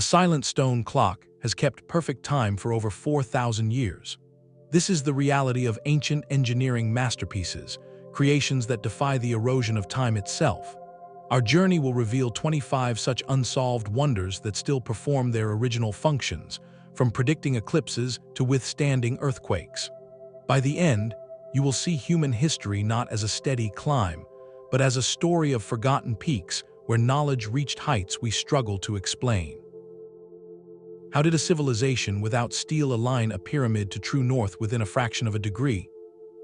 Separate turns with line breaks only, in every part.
A silent stone clock has kept perfect time for over 4,000 years. This is the reality of ancient engineering masterpieces, creations that defy the erosion of time itself. Our journey will reveal 25 such unsolved wonders that still perform their original functions, from predicting eclipses to withstanding earthquakes. By the end, you will see human history not as a steady climb, but as a story of forgotten peaks where knowledge reached heights we struggle to explain. How did a civilization without steel align a pyramid to true north within a fraction of a degree?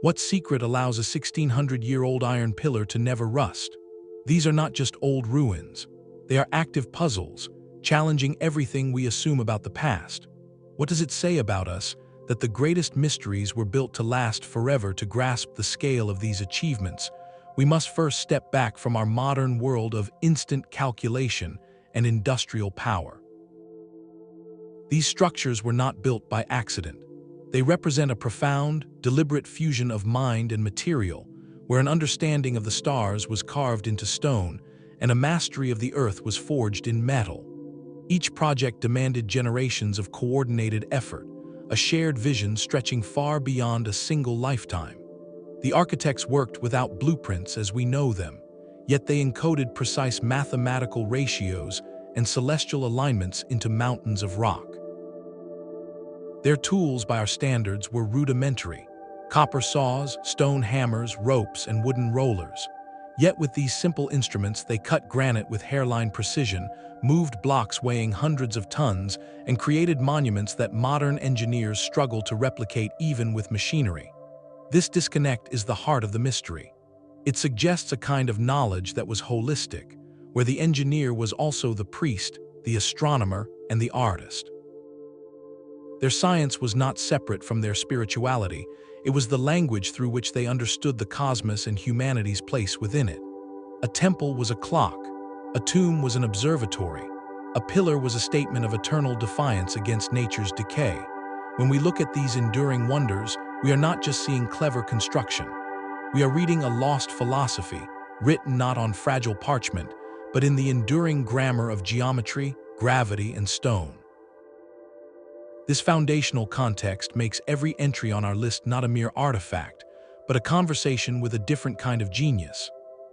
What secret allows a 1,600-year-old iron pillar to never rust? These are not just old ruins. They are active puzzles, challenging everything we assume about the past. What does it say about us that the greatest mysteries were built to last forever? To grasp the scale of these achievements, we must first step back from our modern world of instant calculation and industrial power. These structures were not built by accident. They represent a profound, deliberate fusion of mind and material, where an understanding of the stars was carved into stone and a mastery of the earth was forged in metal. Each project demanded generations of coordinated effort, a shared vision stretching far beyond a single lifetime. The architects worked without blueprints as we know them, yet they encoded precise mathematical ratios and celestial alignments into mountains of rock. Their tools, by our standards, were rudimentary: copper saws, stone hammers, ropes, and wooden rollers. Yet with these simple instruments, they cut granite with hairline precision, moved blocks weighing hundreds of tons, and created monuments that modern engineers struggle to replicate even with machinery. This disconnect is the heart of the mystery. It suggests a kind of knowledge that was holistic, where the engineer was also the priest, the astronomer, and the artist. Their science was not separate from their spirituality. It was the language through which they understood the cosmos and humanity's place within it. A temple was a clock, a tomb was an observatory, a pillar was a statement of eternal defiance against nature's decay. When we look at these enduring wonders, we are not just seeing clever construction. We are reading a lost philosophy, written not on fragile parchment, but in the enduring grammar of geometry, gravity, and stone. This foundational context makes every entry on our list not a mere artifact, but a conversation with a different kind of genius.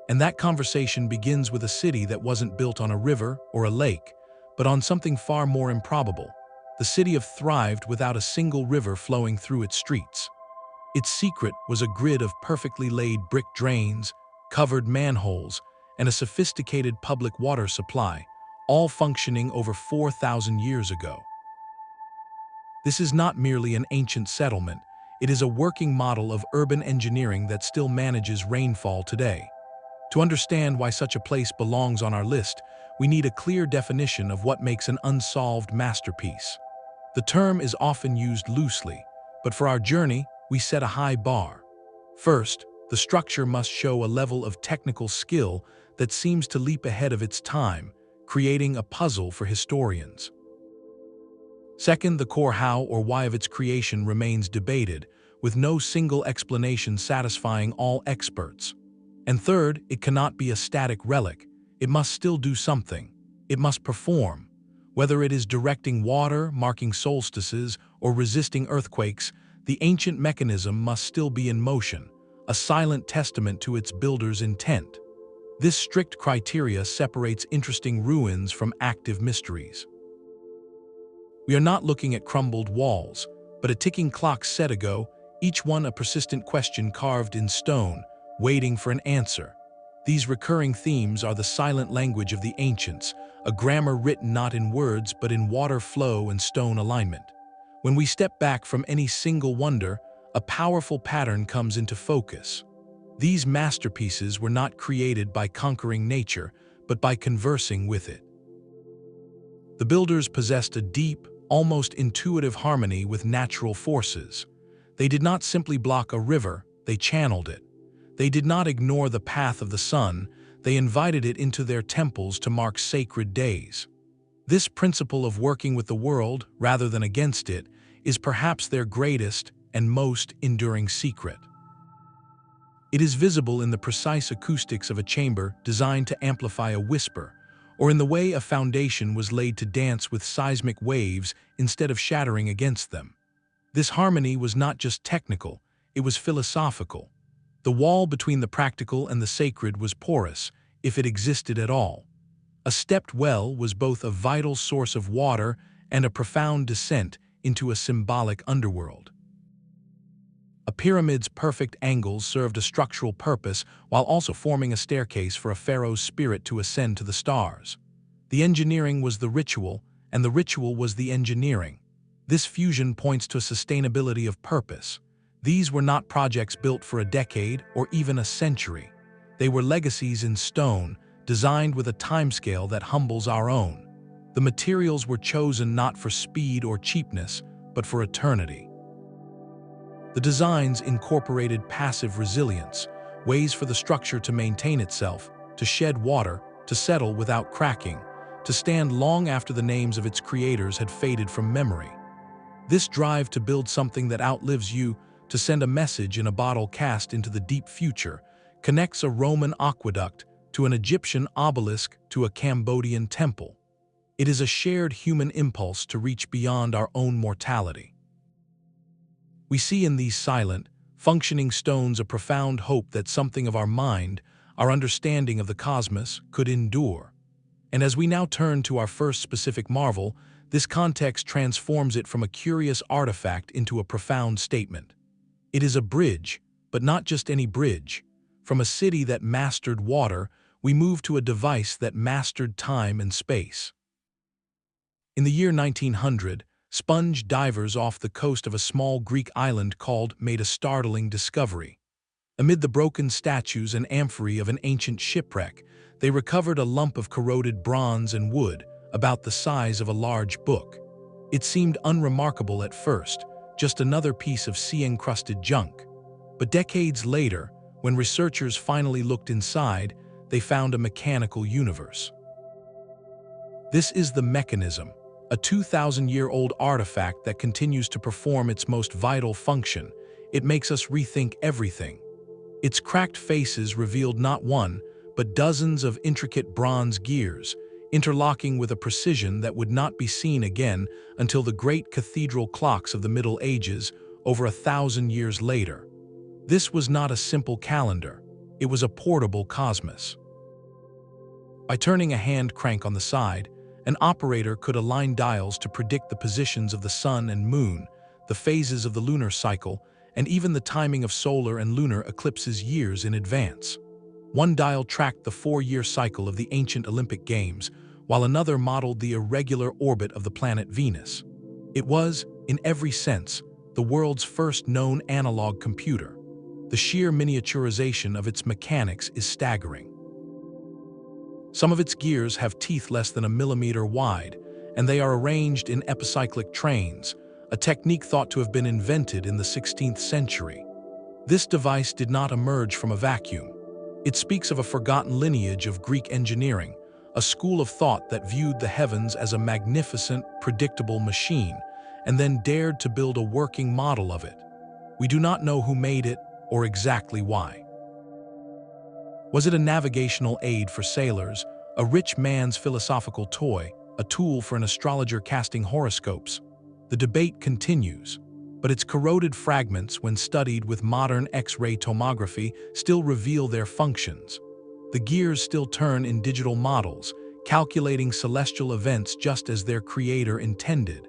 And that conversation begins with a city that wasn't built on a river or a lake, but on something far more improbable. The city of thrived without a single river flowing through its streets. Its secret was a grid of perfectly laid brick drains, covered manholes, and a sophisticated public water supply, all functioning over 4,000 years ago. This is not merely an ancient settlement, it is a working model of urban engineering that still manages rainfall today. To understand why such a place belongs on our list, we need a clear definition of what makes an unsolved masterpiece. The term is often used loosely, but for our journey, we set a high bar. First, the structure must show a level of technical skill that seems to leap ahead of its time, creating a puzzle for historians. Second, the core how or why of its creation remains debated, with no single explanation satisfying all experts. And third, it cannot be a static relic. It must still do something. It must perform. Whether it is directing water, marking solstices, or resisting earthquakes, the ancient mechanism must still be in motion, a silent testament to its builder's intent. This strict criteria separates interesting ruins from active mysteries. We are not looking at crumbled walls, but a ticking clock set ago, each one a persistent question carved in stone, waiting for an answer. These recurring themes are the silent language of the ancients, a grammar written not in words but in water flow and stone alignment. When we step back from any single wonder, a powerful pattern comes into focus. These masterpieces were not created by conquering nature, but by conversing with it. The builders possessed a deep, almost intuitive harmony with natural forces. They did not simply block a river, they channeled it. They did not ignore the path of the sun, they invited it into their temples to mark sacred days. This principle of working with the world, rather than against it, is perhaps their greatest and most enduring secret. It is visible in the precise acoustics of a chamber designed to amplify a whisper, or in the way a foundation was laid to dance with seismic waves instead of shattering against them. This harmony was not just technical, it was philosophical. The wall between the practical and the sacred was porous, if it existed at all. A stepped well was both a vital source of water and a profound descent into a symbolic underworld. A pyramid's perfect angles served a structural purpose while also forming a staircase for a pharaoh's spirit to ascend to the stars. The engineering was the ritual, and the ritual was the engineering. This fusion points to a sustainability of purpose. These were not projects built for a decade or even a century. They were legacies in stone, designed with a timescale that humbles our own. The materials were chosen not for speed or cheapness, but for eternity. The designs incorporated passive resilience, ways for the structure to maintain itself, to shed water, to settle without cracking, to stand long after the names of its creators had faded from memory. This drive to build something that outlives you, to send a message in a bottle cast into the deep future, connects a Roman aqueduct to an Egyptian obelisk to a Cambodian temple. It is a shared human impulse to reach beyond our own mortality. We see in these silent, functioning stones a profound hope that something of our mind, our understanding of the cosmos, could endure. And as we now turn to our first specific marvel, this context transforms it from a curious artifact into a profound statement. It is a bridge, but not just any bridge. From a city that mastered water, we move to a device that mastered time and space. In the year 1900, sponge divers off the coast of a small Greek island called made a startling discovery. Amid the broken statues and amphorae of an ancient shipwreck, they recovered a lump of corroded bronze and wood, about the size of a large book. It seemed unremarkable at first, just another piece of sea-encrusted junk. But decades later, when researchers finally looked inside, they found a mechanical universe. This is the mechanism, a 2,000-year-old artifact that continues to perform its most vital function. It makes us rethink everything. Its cracked faces revealed not one, but dozens of intricate bronze gears, interlocking with a precision that would not be seen again until the great cathedral clocks of the Middle Ages over 1,000 years later. This was not a simple calendar, it was a portable cosmos. By turning a hand crank on the side, an operator could align dials to predict the positions of the sun and moon, the phases of the lunar cycle, and even the timing of solar and lunar eclipses years in advance. One dial tracked the 4-year cycle of the ancient Olympic Games, while another modeled the irregular orbit of the planet Venus. It was, in every sense, the world's first known analog computer. The sheer miniaturization of its mechanics is staggering. Some of its gears have teeth less than a millimeter wide, and they are arranged in epicyclic trains, a technique thought to have been invented in the 16th century. This device did not emerge from a vacuum. It speaks of a forgotten lineage of Greek engineering, a school of thought that viewed the heavens as a magnificent, predictable machine, and then dared to build a working model of it. We do not know who made it or exactly why. Was it a navigational aid for sailors, a rich man's philosophical toy, a tool for an astrologer casting horoscopes? The debate continues, but its corroded fragments, when studied with modern X-ray tomography, still reveal their functions. The gears still turn in digital models, calculating celestial events just as their creator intended.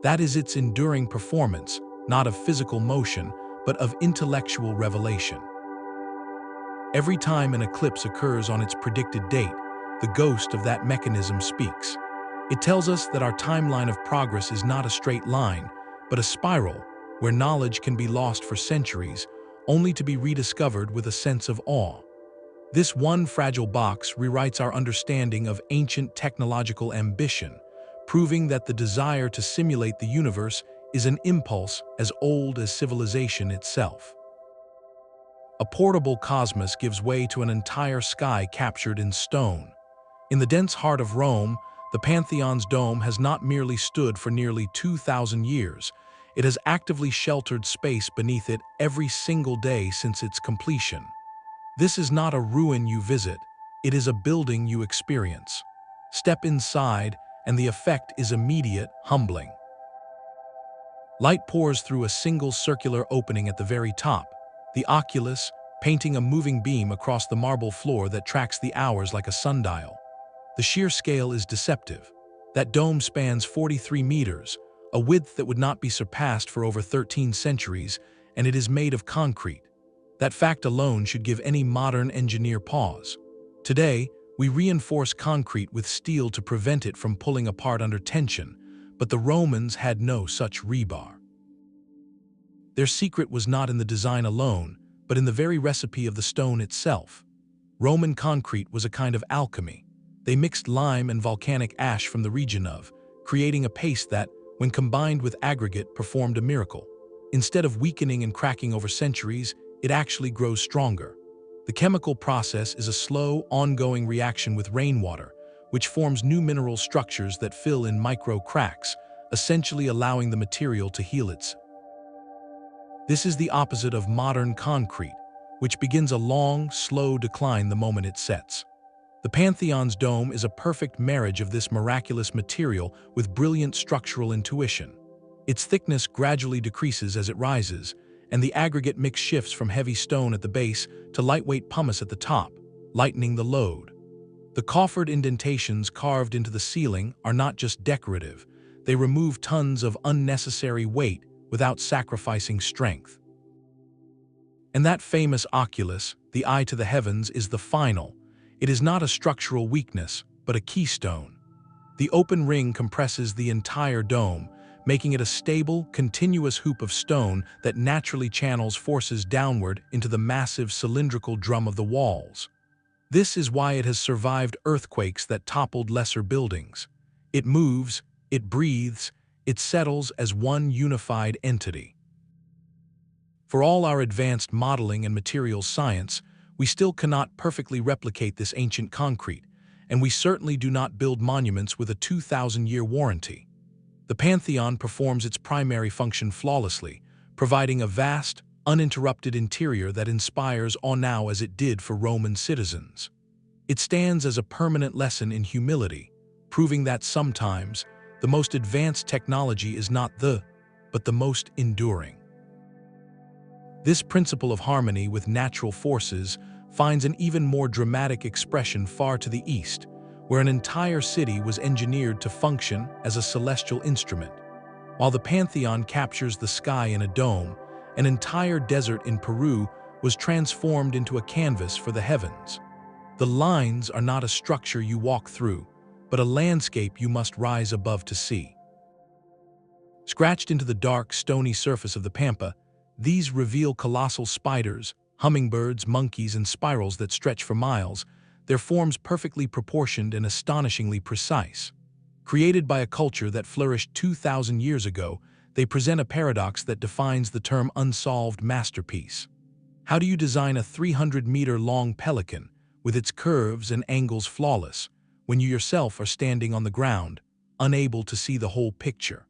That is its enduring performance, not of physical motion, but of intellectual revelation. Every time an eclipse occurs on its predicted date, the ghost of that mechanism speaks. It tells us that our timeline of progress is not a straight line, but a spiral where knowledge can be lost for centuries, only to be rediscovered with a sense of awe. This one fragile box rewrites our understanding of ancient technological ambition, proving that the desire to simulate the universe is an impulse as old as civilization itself. A portable cosmos gives way to an entire sky captured in stone. In the dense heart of Rome, the Pantheon's dome has not merely stood for nearly 2,000 years, it has actively sheltered space beneath it every single day since its completion. This is not a ruin you visit, it is a building you experience. Step inside, and the effect is immediate, humbling. Light pours through a single circular opening at the very top, the oculus painting a moving beam across the marble floor that tracks the hours like a sundial. The sheer scale is deceptive. That dome spans 43 meters, a width that would not be surpassed for over 13 centuries, and it is made of concrete. That fact alone should give any modern engineer pause. Today, we reinforce concrete with steel to prevent it from pulling apart under tension, but the Romans had no such rebar. Their secret was not in the design alone, but in the very recipe of the stone itself. Roman concrete was a kind of alchemy. They mixed lime and volcanic ash from the region of, creating a paste that, when combined with aggregate, performed a miracle. Instead of weakening and cracking over centuries, it actually grows stronger. The chemical process is a slow, ongoing reaction with rainwater, which forms new mineral structures that fill in micro cracks, essentially allowing the material to heal itself. This is the opposite of modern concrete, which begins a long, slow decline the moment it sets. The Pantheon's dome is a perfect marriage of this miraculous material with brilliant structural intuition. Its thickness gradually decreases as it rises, and the aggregate mix shifts from heavy stone at the base to lightweight pumice at the top, lightening the load. The coffered indentations carved into the ceiling are not just decorative, they remove tons of unnecessary weight without sacrificing strength. And that famous oculus, the eye to the heavens, is the final. It is not a structural weakness, but a keystone. The open ring compresses the entire dome, making it a stable, continuous hoop of stone that naturally channels forces downward into the massive cylindrical drum of the walls. This is why it has survived earthquakes that toppled lesser buildings. It moves, it breathes, it settles as one unified entity. For all our advanced modeling and materials science, we still cannot perfectly replicate this ancient concrete, and we certainly do not build monuments with a 2,000-year warranty. The Pantheon performs its primary function flawlessly, providing a vast, uninterrupted interior that inspires awe now as it did for Roman citizens. It stands as a permanent lesson in humility, proving that sometimes the most advanced technology is not but the most enduring. This principle of harmony with natural forces finds an even more dramatic expression far to the east, where an entire city was engineered to function as a celestial instrument. While the Pantheon captures the sky in a dome, an entire desert in Peru was transformed into a canvas for the heavens. The lines are not a structure you walk through, but a landscape you must rise above to see. Scratched into the dark, stony surface of the pampa, these reveal colossal spiders, hummingbirds, monkeys, and spirals that stretch for miles, their forms perfectly proportioned and astonishingly precise. Created by a culture that flourished 2,000 years ago, they present a paradox that defines the term unsolved masterpiece. How do you design a 300-meter-long pelican, with its curves and angles flawless, when you yourself are standing on the ground, unable to see the whole picture?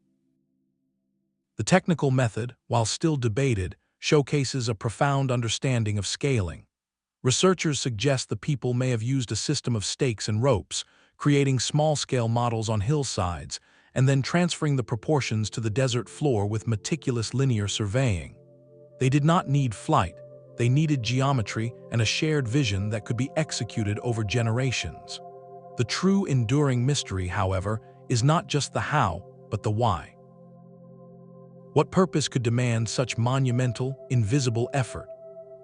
The technical method, while still debated, showcases a profound understanding of scaling. Researchers suggest the people may have used a system of stakes and ropes, creating small-scale models on hillsides, and then transferring the proportions to the desert floor with meticulous linear surveying. They did not need flight, they needed geometry and a shared vision that could be executed over generations. The true enduring mystery, however, is not just the how, but the why. What purpose could demand such monumental, invisible effort?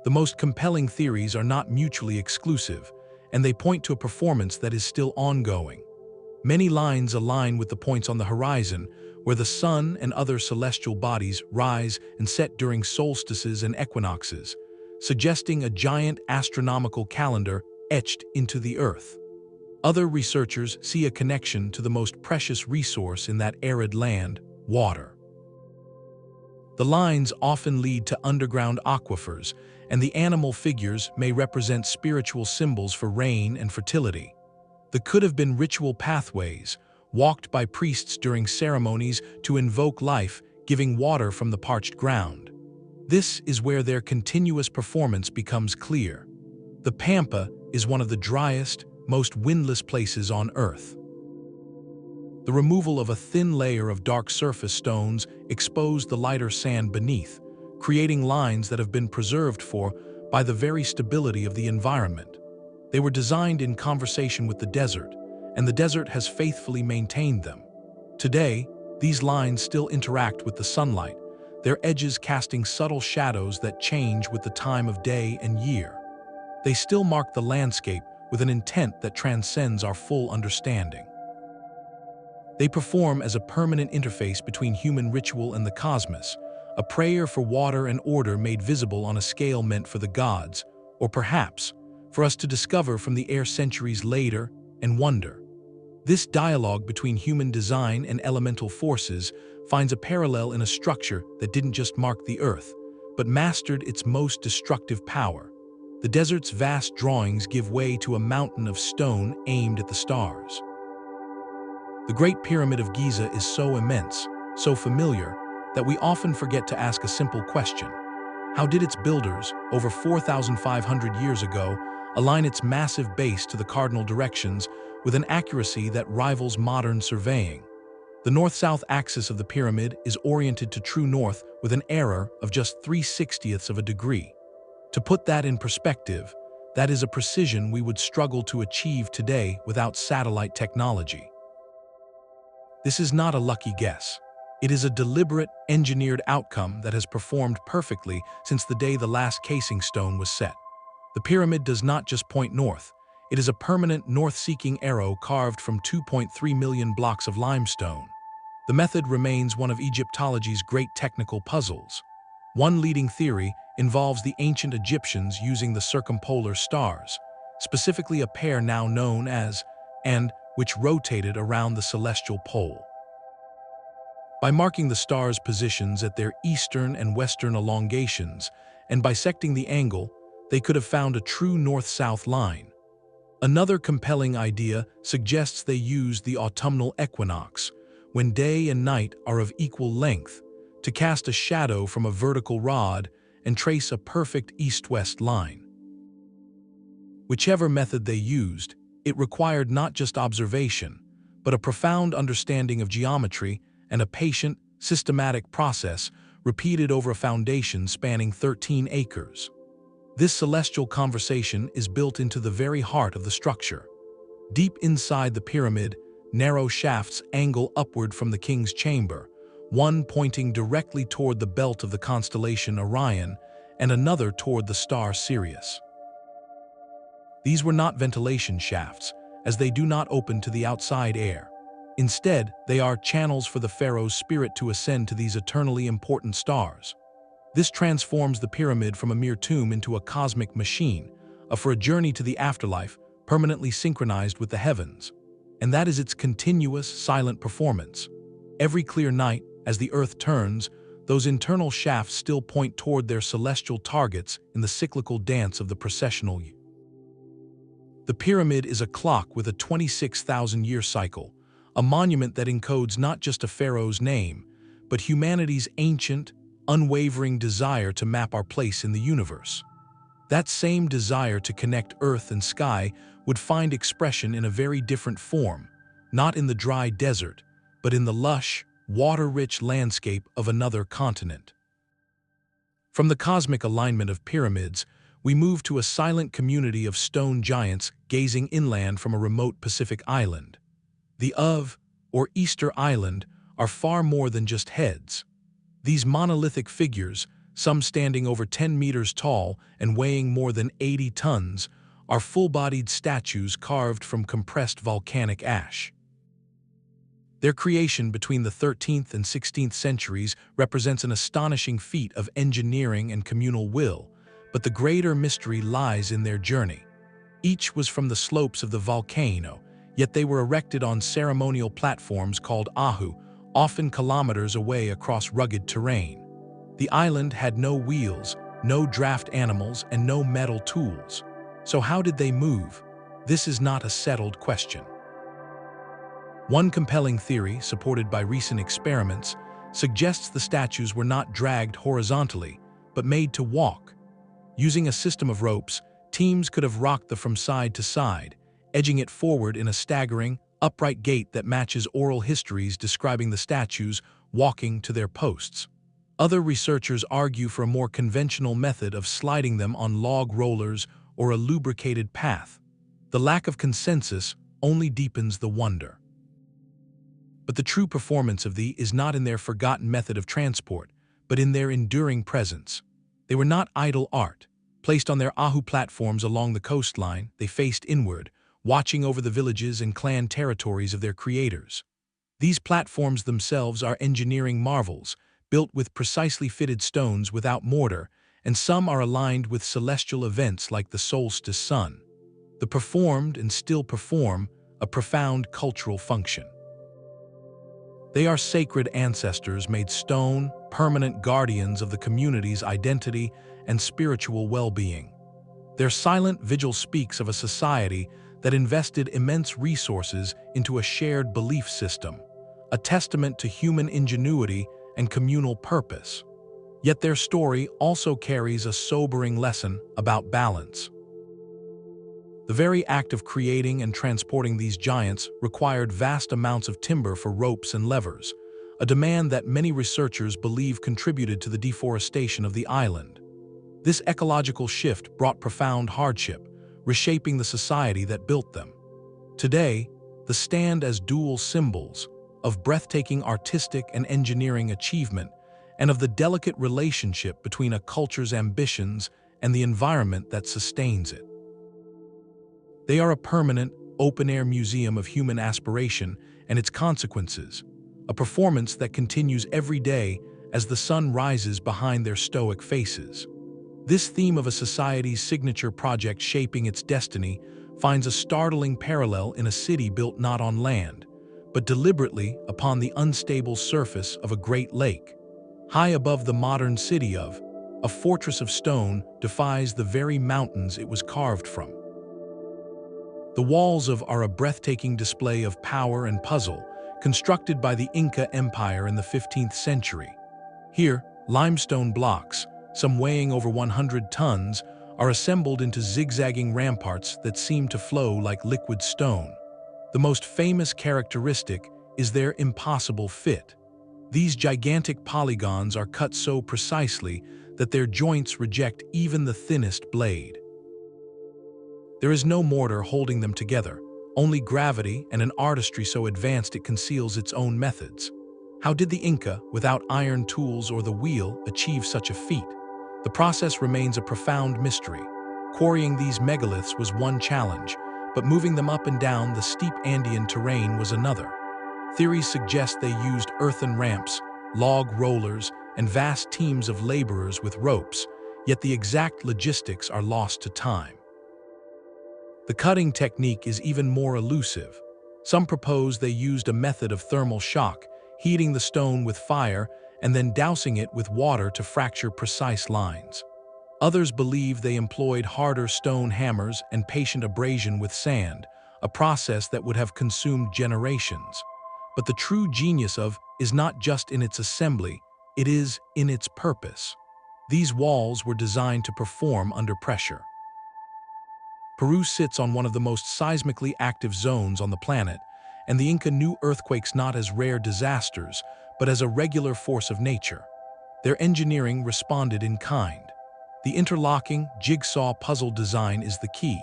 The most compelling theories are not mutually exclusive, and they point to a performance that is still ongoing. Many lines align with the points on the horizon, where the sun and other celestial bodies rise and set during solstices and equinoxes, suggesting a giant astronomical calendar etched into the earth. Other researchers see a connection to the most precious resource in that arid land, water. The lines often lead to underground aquifers, and the animal figures may represent spiritual symbols for rain and fertility. They could have been ritual pathways, walked by priests during ceremonies to invoke life, giving water from the parched ground. This is where their continuous performance becomes clear. The Pampa is one of the driest, most windless places on Earth. The removal of a thin layer of dark surface stones exposed the lighter sand beneath, creating lines that have been preserved by the very stability of the environment. They were designed in conversation with the desert, and the desert has faithfully maintained them. Today, these lines still interact with the sunlight, their edges casting subtle shadows that change with the time of day and year. They still mark the landscape with an intent that transcends our full understanding. They perform as a permanent interface between human ritual and the cosmos, a prayer for water and order made visible on a scale meant for the gods, or perhaps for us to discover from the air centuries later and wonder. This dialogue between human design and elemental forces finds a parallel in a structure that didn't just mark the Earth, but mastered its most destructive power. The desert's vast drawings give way to a mountain of stone aimed at the stars. The Great Pyramid of Giza is so immense, so familiar, that we often forget to ask a simple question. How did its builders, over 4,500 years ago, align its massive base to the cardinal directions with an accuracy that rivals modern surveying? The north-south axis of the pyramid is oriented to true north with an error of just 3/60ths of a degree. To put that in perspective, that is a precision we would struggle to achieve today without satellite technology. This is not a lucky guess. It is a deliberate, engineered outcome that has performed perfectly since the day the last casing stone was set. The pyramid does not just point north. It is a permanent north-seeking arrow carved from 2.3 million blocks of limestone. The method remains one of Egyptology's great technical puzzles. One leading theory involves the ancient Egyptians using the circumpolar stars, specifically a pair now known as and which rotated around the celestial pole. By marking the stars' positions at their eastern and western elongations and bisecting the angle, they could have found a true north-south line. Another compelling idea suggests they used the autumnal equinox, when day and night are of equal length, to cast a shadow from a vertical rod and trace a perfect east-west line. Whichever method they used, it required not just observation, but a profound understanding of geometry and a patient, systematic process repeated over a foundation spanning 13 acres. This celestial conversation is built into the very heart of the structure. Deep inside the pyramid, narrow shafts angle upward from the king's chamber, one pointing directly toward the belt of the constellation Orion and another toward the star Sirius. These were not ventilation shafts, as they do not open to the outside air. Instead, they are channels for the pharaoh's spirit to ascend to these eternally important stars. This transforms the pyramid from a mere tomb into a cosmic machine, for a journey to the afterlife, permanently synchronized with the heavens. And that is its continuous, silent performance. Every clear night, as the Earth turns, those internal shafts still point toward their celestial targets in the cyclical dance of the processional. The pyramid is a clock with a 26,000-year cycle, a monument that encodes not just a pharaoh's name, but humanity's ancient, unwavering desire to map our place in the universe. That same desire to connect earth and sky would find expression in a very different form, not in the dry desert, but in the lush, water-rich landscape of another continent. From the cosmic alignment of pyramids, we move to a silent community of stone giants gazing inland from a remote Pacific island. The or Easter Island, are far more than just heads. These monolithic figures, some standing over 10 meters tall and weighing more than 80 tons, are full-bodied statues carved from compressed volcanic ash. Their creation between the 13th and 16th centuries represents an astonishing feat of engineering and communal will, but the greater mystery lies in their journey. Each was from the slopes of the volcano, yet they were erected on ceremonial platforms called ahu, often kilometers away across rugged terrain. The island had no wheels, no draft animals, and no metal tools. So how did they move? This is not a settled question. One compelling theory, supported by recent experiments, suggests the statues were not dragged horizontally, but made to walk. Using a system of ropes, teams could have rocked them from side to side, edging it forward in a staggering, upright gait that matches oral histories describing the statues walking to their posts. Other researchers argue for a more conventional method of sliding them on log rollers or a lubricated path. The lack of consensus only deepens the wonder. But the true performance of these is not in their forgotten method of transport, but in their enduring presence. They were not idle art. Placed on their Ahu platforms along the coastline, they faced inward, watching over the villages and clan territories of their creators. These platforms themselves are engineering marvels, built with precisely fitted stones without mortar, and some are aligned with celestial events like the solstice sun. They performed and still perform a profound cultural function. They are sacred ancestors made stone, permanent guardians of the community's identity and spiritual well-being. Their silent vigil speaks of a society that invested immense resources into a shared belief system, a testament to human ingenuity and communal purpose. Yet their story also carries a sobering lesson about balance. The very act of creating and transporting these giants required vast amounts of timber for ropes and levers, a demand that many researchers believe contributed to the deforestation of the island. This ecological shift brought profound hardship, reshaping the society that built them. Today, they stand as dual symbols of breathtaking artistic and engineering achievement, and of the delicate relationship between a culture's ambitions and the environment that sustains it. They are a permanent, open-air museum of human aspiration and its consequences, a performance that continues every day as the sun rises behind their stoic faces. This theme of a society's signature project shaping its destiny finds a startling parallel in a city built not on land, but deliberately upon the unstable surface of a great lake. High above the modern city of, a fortress of stone defies the very mountains it was carved from. The walls of are a breathtaking display of power and puzzle, constructed by the Inca Empire in the 15th century. Here, limestone blocks, some weighing over 100 tons, are assembled into zigzagging ramparts that seem to flow like liquid stone. The most famous characteristic is their impossible fit. These gigantic polygons are cut so precisely that their joints reject even the thinnest blade. There is no mortar holding them together, only gravity and an artistry so advanced it conceals its own methods. How did the Inca, without iron tools or the wheel, achieve such a feat? The process remains a profound mystery. Quarrying these megaliths was one challenge, but moving them up and down the steep Andean terrain was another. Theories suggest they used earthen ramps, log rollers, and vast teams of laborers with ropes, yet the exact logistics are lost to time. The cutting technique is even more elusive. Some propose they used a method of thermal shock, heating the stone with fire and then dousing it with water to fracture precise lines. Others believe they employed harder stone hammers and patient abrasion with sand, a process that would have consumed generations. But the true genius of is not just in its assembly, it is in its purpose. These walls were designed to perform under pressure. Peru sits on one of the most seismically active zones on the planet, and the Inca knew earthquakes not as rare disasters, but as a regular force of nature. Their engineering responded in kind. The interlocking, jigsaw puzzle design is the key.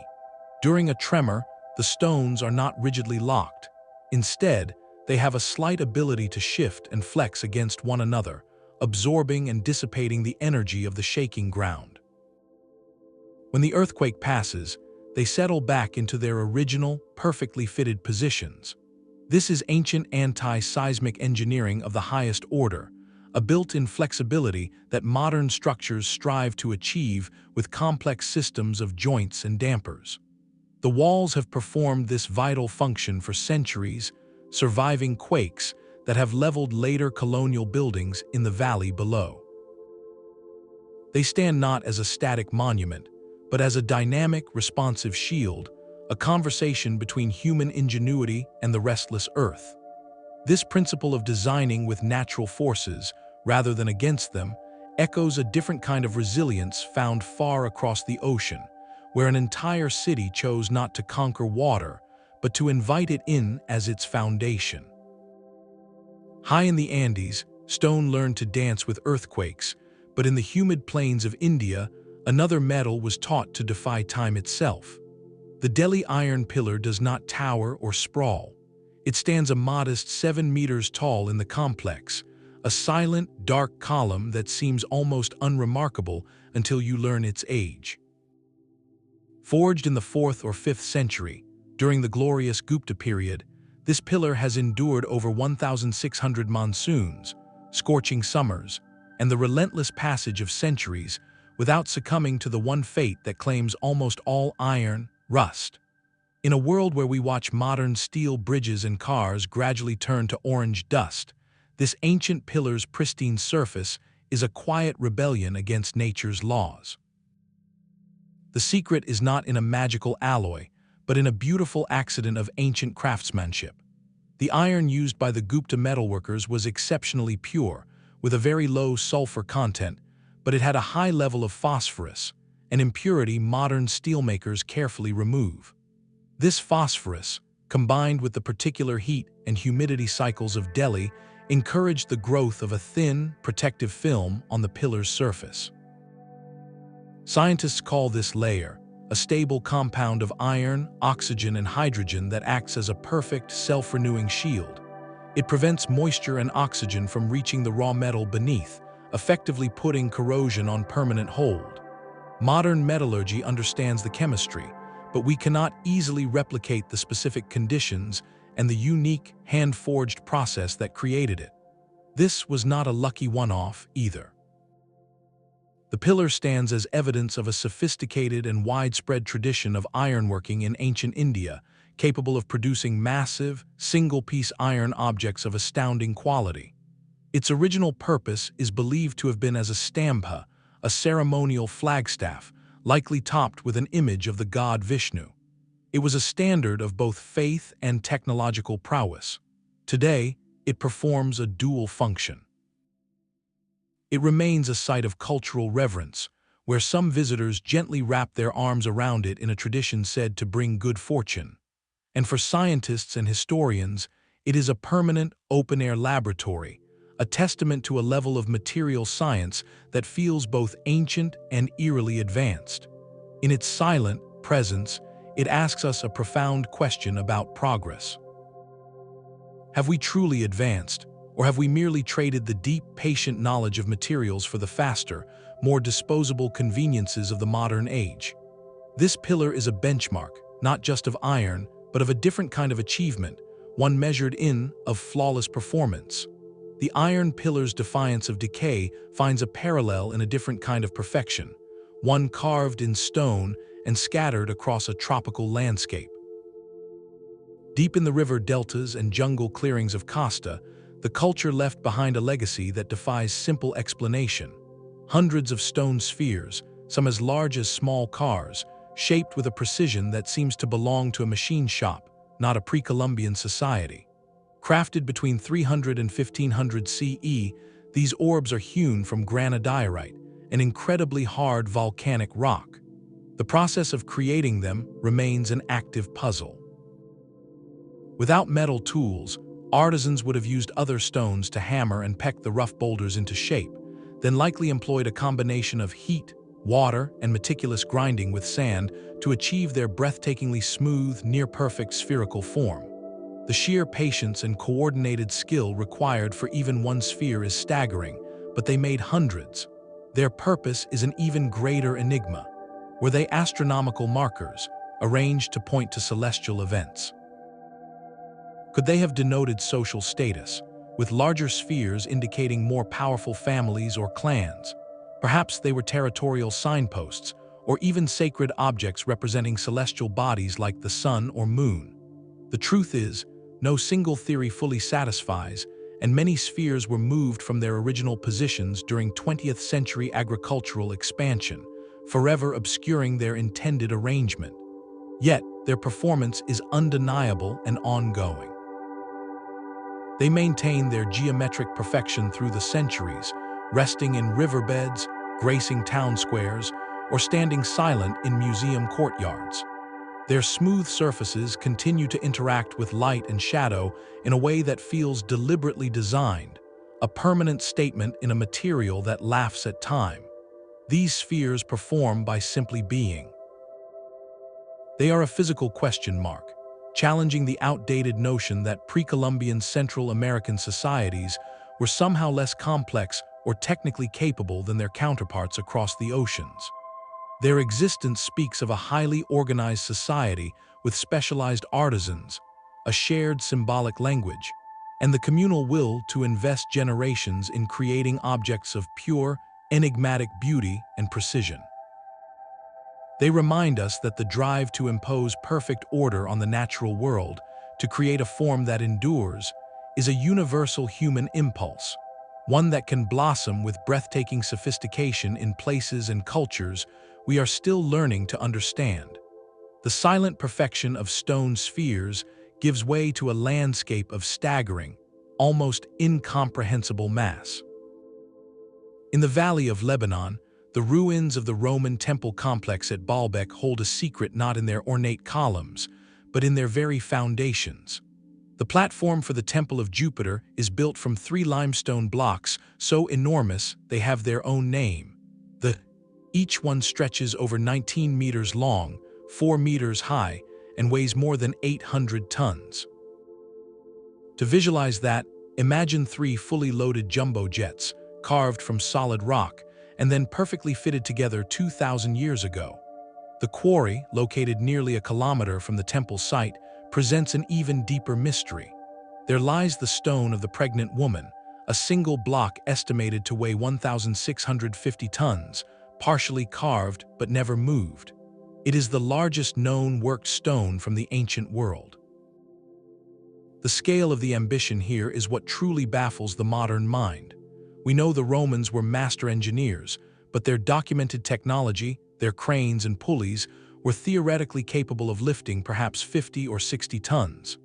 During a tremor, the stones are not rigidly locked. Instead, they have a slight ability to shift and flex against one another, absorbing and dissipating the energy of the shaking ground. When the earthquake passes, they settle back into their original, perfectly fitted positions. This is ancient anti-seismic engineering of the highest order, a built-in flexibility that modern structures strive to achieve with complex systems of joints and dampers. The walls have performed this vital function for centuries, surviving quakes that have leveled later colonial buildings in the valley below. They stand not as a static monument, but as a dynamic, responsive shield, a conversation between human ingenuity and the restless earth. This principle of designing with natural forces, rather than against them, echoes a different kind of resilience found far across the ocean, where an entire city chose not to conquer water, but to invite it in as its foundation. High in the Andes, stone learned to dance with earthquakes, but in the humid plains of India, another metal was taught to defy time itself. The Delhi iron pillar does not tower or sprawl. It stands a modest 7 meters tall in the complex, a silent, dark column that seems almost unremarkable until you learn its age. Forged in the 4th or 5th century, during the glorious Gupta period, this pillar has endured over 1,600 monsoons, scorching summers, and the relentless passage of centuries without succumbing to the one fate that claims almost all iron, rust. In a world where we watch modern steel bridges and cars gradually turn to orange dust, this ancient pillar's pristine surface is a quiet rebellion against nature's laws. The secret is not in a magical alloy, but in a beautiful accident of ancient craftsmanship. The iron used by the Gupta metalworkers was exceptionally pure, with a very low sulfur content, but it had a high level of phosphorus, an impurity modern steelmakers carefully remove. This phosphorus, combined with the particular heat and humidity cycles of Delhi, encouraged the growth of a thin, protective film on the pillar's surface. Scientists call this layer a stable compound of iron, oxygen, and hydrogen that acts as a perfect, self-renewing shield. It prevents moisture and oxygen from reaching the raw metal beneath, effectively putting corrosion on permanent hold. Modern metallurgy understands the chemistry, but we cannot easily replicate the specific conditions and the unique, hand-forged process that created it. This was not a lucky one-off either. The pillar stands as evidence of a sophisticated and widespread tradition of ironworking in ancient India, capable of producing massive, single-piece iron objects of astounding quality. Its original purpose is believed to have been as a stambha, a ceremonial flagstaff, likely topped with an image of the god Vishnu. It was a standard of both faith and technological prowess. Today, it performs a dual function. It remains a site of cultural reverence, where some visitors gently wrap their arms around it in a tradition said to bring good fortune. And for scientists and historians, it is a permanent, open-air laboratory, a testament to a level of material science that feels both ancient and eerily advanced. In its silent presence, it asks us a profound question about progress. Have we truly advanced, or have we merely traded the deep, patient knowledge of materials for the faster, more disposable conveniences of the modern age? This pillar is a benchmark, not just of iron, but of a different kind of achievement, one measured of flawless performance. The iron pillar's defiance of decay finds a parallel in a different kind of perfection, one carved in stone and scattered across a tropical landscape. Deep in the river deltas and jungle clearings of Costa, the culture left behind a legacy that defies simple explanation. Hundreds of stone spheres, some as large as small cars, shaped with a precision that seems to belong to a machine shop, not a pre-Columbian society. Crafted between 300 and 1500 CE, these orbs are hewn from granodiorite, an incredibly hard volcanic rock. The process of creating them remains an active puzzle. Without metal tools, artisans would have used other stones to hammer and peck the rough boulders into shape, then likely employed a combination of heat, water, and meticulous grinding with sand to achieve their breathtakingly smooth, near-perfect spherical form. The sheer patience and coordinated skill required for even one sphere is staggering, but they made hundreds. Their purpose is an even greater enigma. Were they astronomical markers, arranged to point to celestial events? Could they have denoted social status, with larger spheres indicating more powerful families or clans? Perhaps they were territorial signposts, or even sacred objects representing celestial bodies like the sun or moon. The truth is, no single theory fully satisfies, and many spheres were moved from their original positions during 20th century agricultural expansion, forever obscuring their intended arrangement. Yet, their performance is undeniable and ongoing. They maintain their geometric perfection through the centuries, resting in riverbeds, gracing town squares, or standing silent in museum courtyards. Their smooth surfaces continue to interact with light and shadow in a way that feels deliberately designed, a permanent statement in a material that laughs at time. These spheres perform by simply being. They are a physical question mark, challenging the outdated notion that pre-Columbian Central American societies were somehow less complex or technically capable than their counterparts across the oceans. Their existence speaks of a highly organized society with specialized artisans, a shared symbolic language, and the communal will to invest generations in creating objects of pure, enigmatic beauty and precision. They remind us that the drive to impose perfect order on the natural world, to create a form that endures, is a universal human impulse, one that can blossom with breathtaking sophistication in places and cultures we are still learning to understand. The silent perfection of stone spheres gives way to a landscape of staggering, almost incomprehensible mass. In the Valley of Lebanon, the ruins of the Roman temple complex at Baalbek hold a secret not in their ornate columns, but in their very foundations. The platform for the Temple of Jupiter is built from 3 limestone blocks so enormous they have their own name. Each one stretches over 19 meters long, 4 meters high, and weighs more than 800 tons. To visualize that, imagine 3 fully loaded jumbo jets, carved from solid rock, and then perfectly fitted together 2,000 years ago. The quarry, located nearly a kilometer from the temple site, presents an even deeper mystery. There lies the stone of the pregnant woman, a single block estimated to weigh 1,650 tons, partially carved but never moved. It is the largest known worked stone from the ancient world. The scale of the ambition here is what truly baffles the modern mind. We know the Romans were master engineers, but their documented technology, their cranes and pulleys, were theoretically capable of lifting perhaps 50 or 60 tons.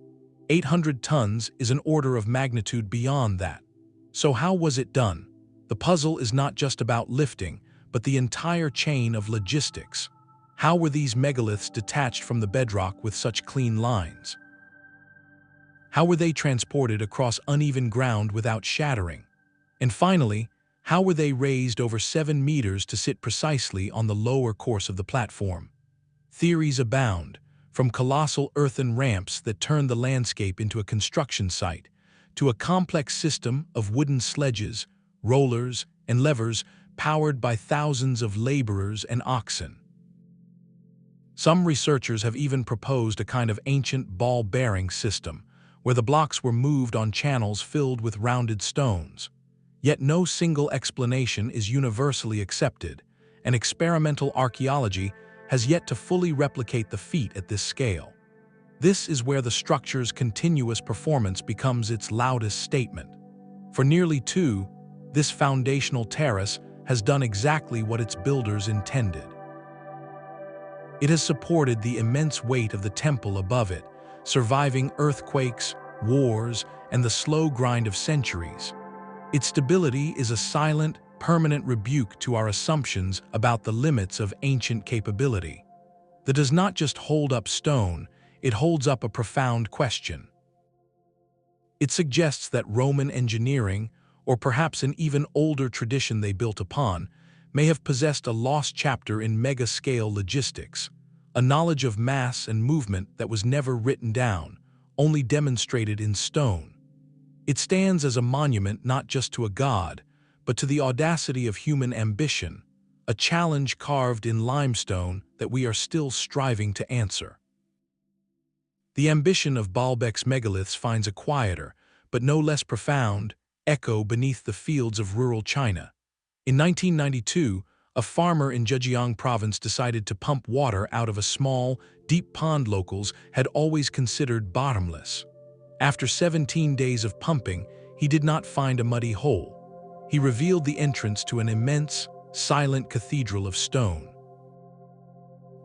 800 tons is an order of magnitude beyond that. So how was it done? The puzzle is not just about lifting, but the entire chain of logistics. How were these megaliths detached from the bedrock with such clean lines? How were they transported across uneven ground without shattering? And finally, how were they raised over 7 meters to sit precisely on the lower course of the platform? Theories abound, from colossal earthen ramps that turned the landscape into a construction site, to a complex system of wooden sledges, rollers, and levers powered by thousands of laborers and oxen. Some researchers have even proposed a kind of ancient ball-bearing system, where the blocks were moved on channels filled with rounded stones. Yet no single explanation is universally accepted, and experimental archaeology has yet to fully replicate the feat at this scale. This is where the structure's continuous performance becomes its loudest statement. For nearly this foundational terrace has done exactly what its builders intended. It has supported the immense weight of the temple above it, surviving earthquakes, wars, and the slow grind of centuries. Its stability is a silent, permanent rebuke to our assumptions about the limits of ancient capability. That does not just hold up stone, it holds up a profound question. It suggests that Roman engineering, or perhaps an even older tradition they built upon, may have possessed a lost chapter in mega-scale logistics, a knowledge of mass and movement that was never written down, only demonstrated in stone. It stands as a monument not just to a god, but to the audacity of human ambition, a challenge carved in limestone that we are still striving to answer. The ambition of Baalbek's megaliths finds a quieter, but no less profound, echo beneath the fields of rural China. In 1992, a farmer in Zhejiang province decided to pump water out of a small, deep pond locals had always considered bottomless. After 17 days of pumping, he did not find a muddy hole. He revealed the entrance to an immense, silent cathedral of stone.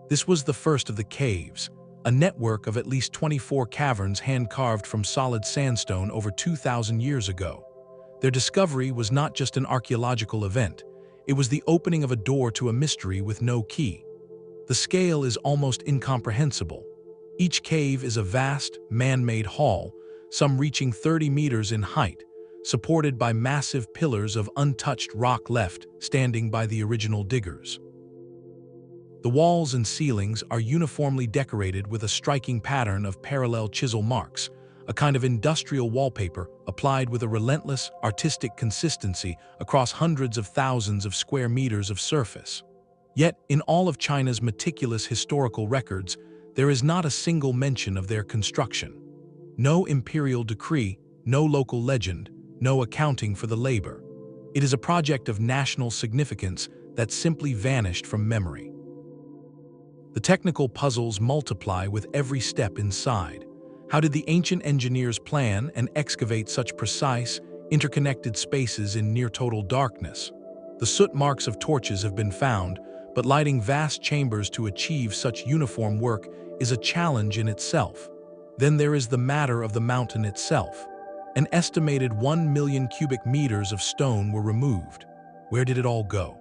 This was the first of the caves, a network of at least 24 caverns hand-carved from solid sandstone over 2,000 years ago. Their discovery was not just an archaeological event, it was the opening of a door to a mystery with no key. The scale is almost incomprehensible. Each cave is a vast, man-made hall, some reaching 30 meters in height, supported by massive pillars of untouched rock left standing by the original diggers. The walls and ceilings are uniformly decorated with a striking pattern of parallel chisel marks, a kind of industrial wallpaper applied with a relentless, artistic consistency across hundreds of thousands of square meters of surface. Yet, in all of China's meticulous historical records, there is not a single mention of their construction. No imperial decree, no local legend, no accounting for the labor. It is a project of national significance that simply vanished from memory. The technical puzzles multiply with every step inside. How did the ancient engineers plan and excavate such precise, interconnected spaces in near-total darkness? The soot marks of torches have been found, but lighting vast chambers to achieve such uniform work is a challenge in itself. Then there is the matter of the mountain itself. An estimated 1 million cubic meters of stone were removed. Where did it all go?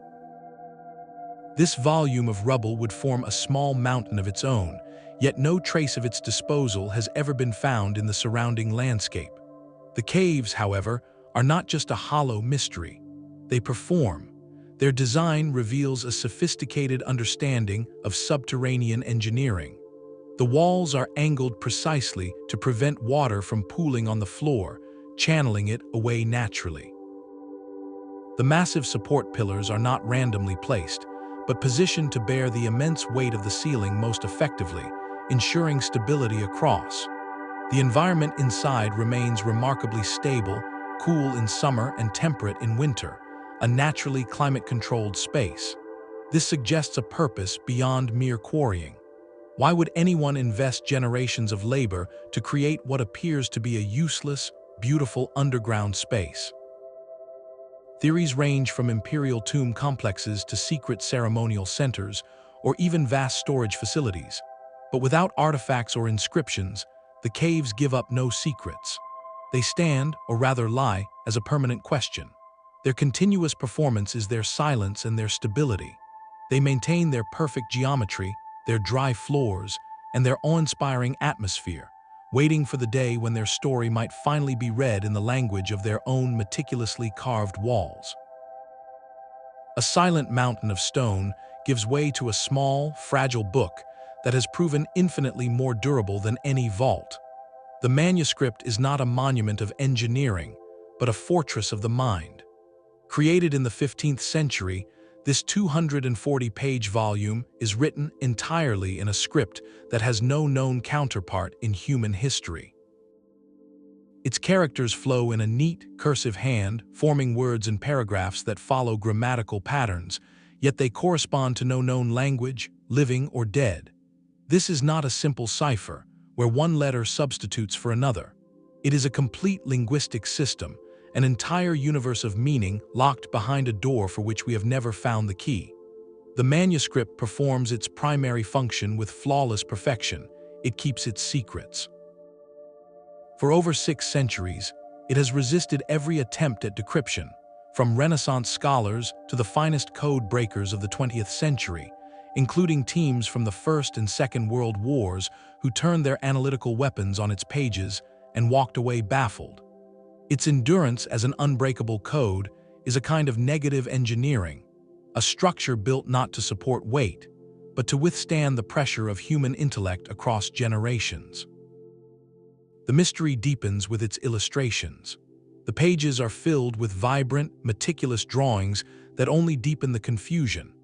This volume of rubble would form a small mountain of its own, yet no trace of its disposal has ever been found in the surrounding landscape. The caves, however, are not just a hollow mystery. They perform. Their design reveals a sophisticated understanding of subterranean engineering. The walls are angled precisely to prevent water from pooling on the floor, channeling it away naturally. The massive support pillars are not randomly placed, but positioned to bear the immense weight of the ceiling most effectively, ensuring stability across. The environment inside remains remarkably stable, cool in summer and temperate in winter, a naturally climate-controlled space. This suggests a purpose beyond mere quarrying. Why would anyone invest generations of labor to create what appears to be a useless, beautiful underground space? Theories range from imperial tomb complexes to secret ceremonial centers, or even vast storage facilities. But without artifacts or inscriptions, the caves give up no secrets. They stand, or rather lie, as a permanent question. Their continuous performance is their silence and their stability. They maintain their perfect geometry, their dry floors, and their awe-inspiring atmosphere, waiting for the day when their story might finally be read in the language of their own meticulously carved walls. A silent mountain of stone gives way to a small, fragile book that has proven infinitely more durable than any vault. The manuscript is not a monument of engineering, but a fortress of the mind. Created in the 15th century, this 240-page volume is written entirely in a script that has no known counterpart in human history. Its characters flow in a neat, cursive hand, forming words and paragraphs that follow grammatical patterns, yet they correspond to no known language, living or dead. This is not a simple cipher, where one letter substitutes for another. It is a complete linguistic system, an entire universe of meaning locked behind a door for which we have never found the key. The manuscript performs its primary function with flawless perfection. It keeps its secrets. For over 6 centuries, it has resisted every attempt at decryption, from Renaissance scholars to the finest code breakers of the 20th century, including teams from the First and Second World Wars who turned their analytical weapons on its pages and walked away baffled. Its endurance as an unbreakable code is a kind of negative engineering, a structure built not to support weight, but to withstand the pressure of human intellect across generations. The mystery deepens with its illustrations. The pages are filled with vibrant, meticulous drawings that only deepen the confusion.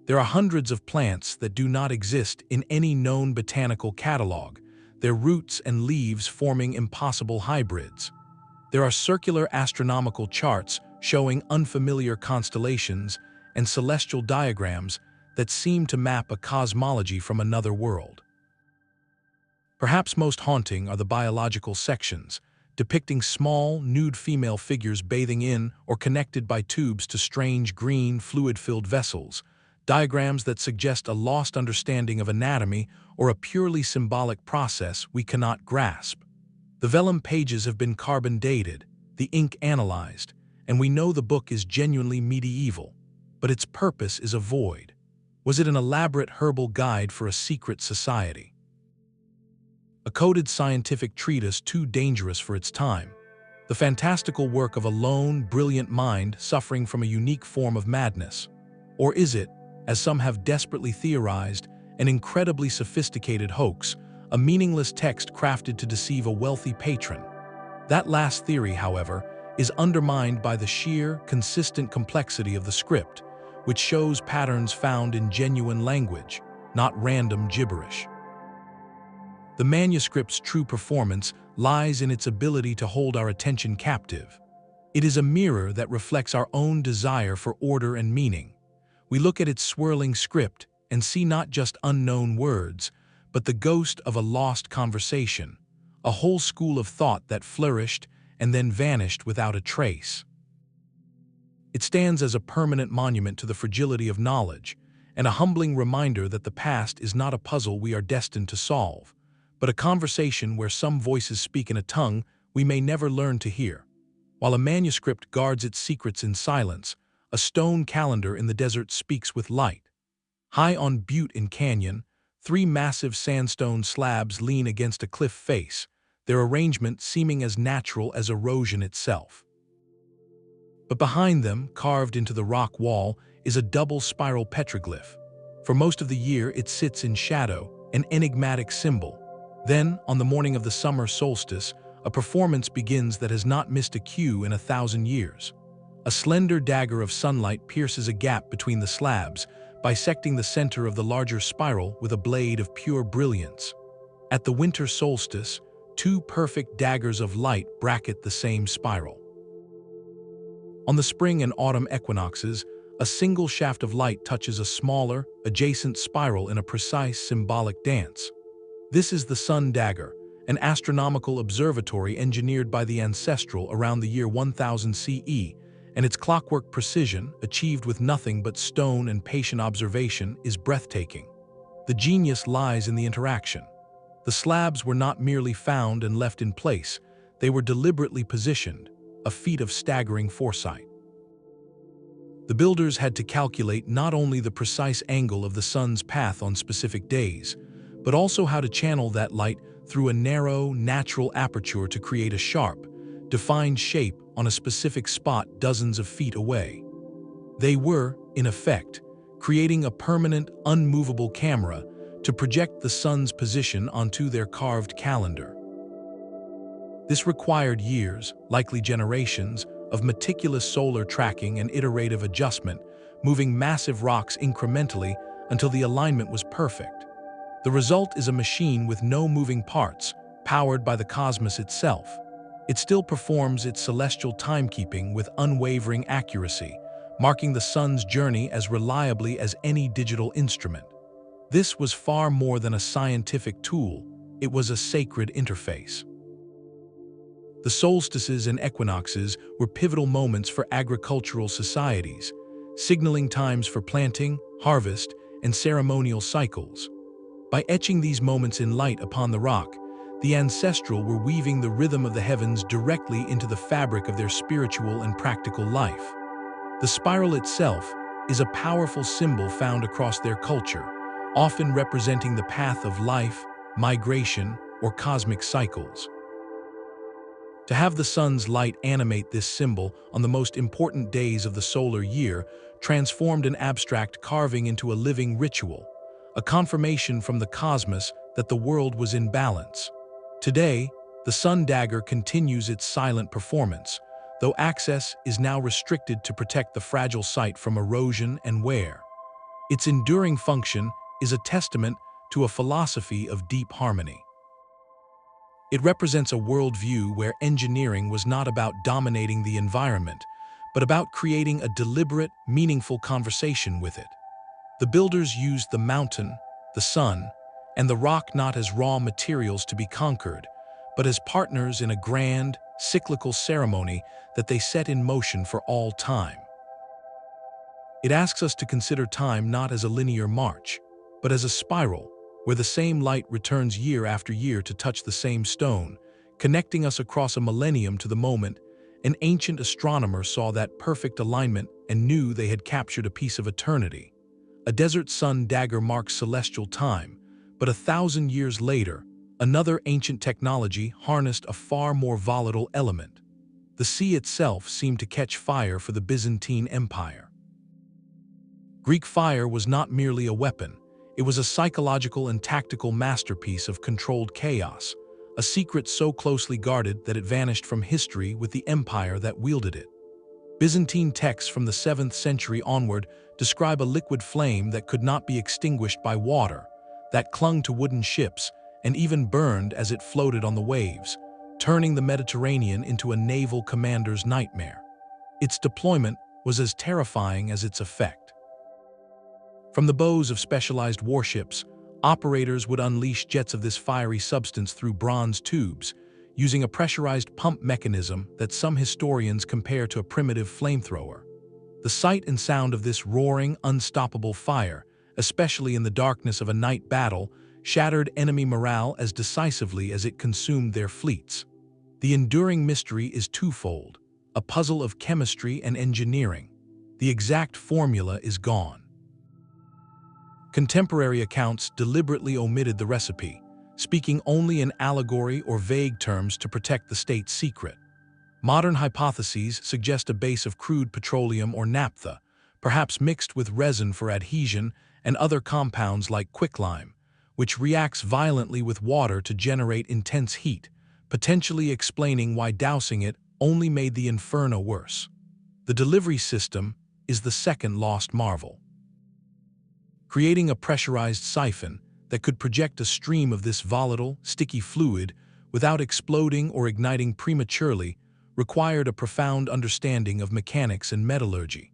There are hundreds of plants that do not exist in any known botanical catalog, their roots and leaves forming impossible hybrids. There are circular astronomical charts showing unfamiliar constellations and celestial diagrams that seem to map a cosmology from another world. Perhaps most haunting are the biological sections, depicting small, nude female figures bathing in or connected by tubes to strange green, fluid-filled vessels, diagrams that suggest a lost understanding of anatomy or a purely symbolic process we cannot grasp. The vellum pages have been carbon dated, the ink analyzed, and we know the book is genuinely medieval, but its purpose is a void. Was it an elaborate herbal guide for a secret society? a coded scientific treatise too dangerous for its time, the fantastical work of a lone, brilliant mind suffering from a unique form of madness? Or is it, as some have desperately theorized, an incredibly sophisticated hoax, a meaningless text crafted to deceive a wealthy patron? That last theory, however, is undermined by the sheer, consistent complexity of the script, which shows patterns found in genuine language, not random gibberish. The manuscript's true performance lies in its ability to hold our attention captive. It is a mirror that reflects our own desire for order and meaning. We look at its swirling script and see not just unknown words, but the ghost of a lost conversation, a whole school of thought that flourished and then vanished without a trace. It stands as a permanent monument to the fragility of knowledge, and a humbling reminder that the past is not a puzzle we are destined to solve, but a conversation where some voices speak in a tongue we may never learn to hear. While a manuscript guards its secrets in silence, a stone calendar in the desert speaks with light. High on Butte in Canyon, 3 massive sandstone slabs lean against a cliff face, their arrangement seeming as natural as erosion itself. But behind them, carved into the rock wall, is a double spiral petroglyph. For most of the year, it sits in shadow, an enigmatic symbol. Then, on the morning of the summer solstice, a performance begins that has not missed a cue in 1,000 years. A slender dagger of sunlight pierces a gap between the slabs, bisecting the center of the larger spiral with a blade of pure brilliance. At the winter solstice, 2 perfect daggers of light bracket the same spiral. On the spring and autumn equinoxes, a single shaft of light touches a smaller, adjacent spiral in a precise symbolic dance. This is the Sun Dagger, an astronomical observatory engineered by the Ancestral around the year 1000 CE, and its clockwork precision, achieved with nothing but stone and patient observation, is breathtaking. The genius lies in the interaction. The slabs were not merely found and left in place, they were deliberately positioned, a feat of staggering foresight. The builders had to calculate not only the precise angle of the sun's path on specific days, but also how to channel that light through a narrow, natural aperture to create a sharp, defined shape on a specific spot dozens of feet away. They were, in effect, creating a permanent, unmovable camera to project the sun's position onto their carved calendar. This required years, likely generations, of meticulous solar tracking and iterative adjustment, moving massive rocks incrementally until the alignment was perfect. The result is a machine with no moving parts, powered by the cosmos itself. It still performs its celestial timekeeping with unwavering accuracy, marking the sun's journey as reliably as any digital instrument. This was far more than a scientific tool, it was a sacred interface. The solstices and equinoxes were pivotal moments for agricultural societies, signaling times for planting, harvest, and ceremonial cycles. By etching these moments in light upon the rock, the Ancestral were weaving the rhythm of the heavens directly into the fabric of their spiritual and practical life. The spiral itself is a powerful symbol found across their culture, often representing the path of life, migration, or cosmic cycles. To have the sun's light animate this symbol on the most important days of the solar year transformed an abstract carving into a living ritual, a confirmation from the cosmos that the world was in balance. Today, the Sun Dagger continues its silent performance, though access is now restricted to protect the fragile site from erosion and wear. Its enduring function is a testament to a philosophy of deep harmony. It represents a worldview where engineering was not about dominating the environment, but about creating a deliberate, meaningful conversation with it. The builders used the mountain, the sun, and the rock not as raw materials to be conquered, but as partners in a grand, cyclical ceremony that they set in motion for all time. It asks us to consider time not as a linear march, but as a spiral, where the same light returns year after year to touch the same stone, connecting us across a millennium to the moment. An ancient astronomer saw that perfect alignment and knew they had captured a piece of eternity. A desert sun dagger marks celestial time, but 1,000 years later, Another ancient technology harnessed a far more volatile element. The sea itself seemed to catch fire for the Byzantine Empire. Greek fire was not merely a weapon, it was a psychological and tactical masterpiece of controlled chaos, a secret so closely guarded that it vanished from history with the empire that wielded it. Byzantine texts from the 7th century onward describe a liquid flame that could not be extinguished by water, that clung to wooden ships and even burned as it floated on the waves, turning the Mediterranean into a naval commander's nightmare. Its deployment was as terrifying as its effect. From the bows of specialized warships, operators would unleash jets of this fiery substance through bronze tubes, using a pressurized pump mechanism that some historians compare to a primitive flamethrower. The sight and sound of this roaring, unstoppable fire, especially in the darkness of a night battle, shattered enemy morale as decisively as it consumed their fleets. The enduring mystery is twofold, a puzzle of chemistry and engineering. The exact formula is gone. Contemporary accounts deliberately omitted the recipe, speaking only in allegory or vague terms to protect the state's secret. Modern hypotheses suggest a base of crude petroleum or naphtha, perhaps mixed with resin for adhesion and other compounds like quicklime, which reacts violently with water to generate intense heat, potentially explaining why dousing it only made the inferno worse. The delivery system is the second lost marvel. Creating a pressurized siphon that could project a stream of this volatile, sticky fluid without exploding or igniting prematurely required a profound understanding of mechanics and metallurgy.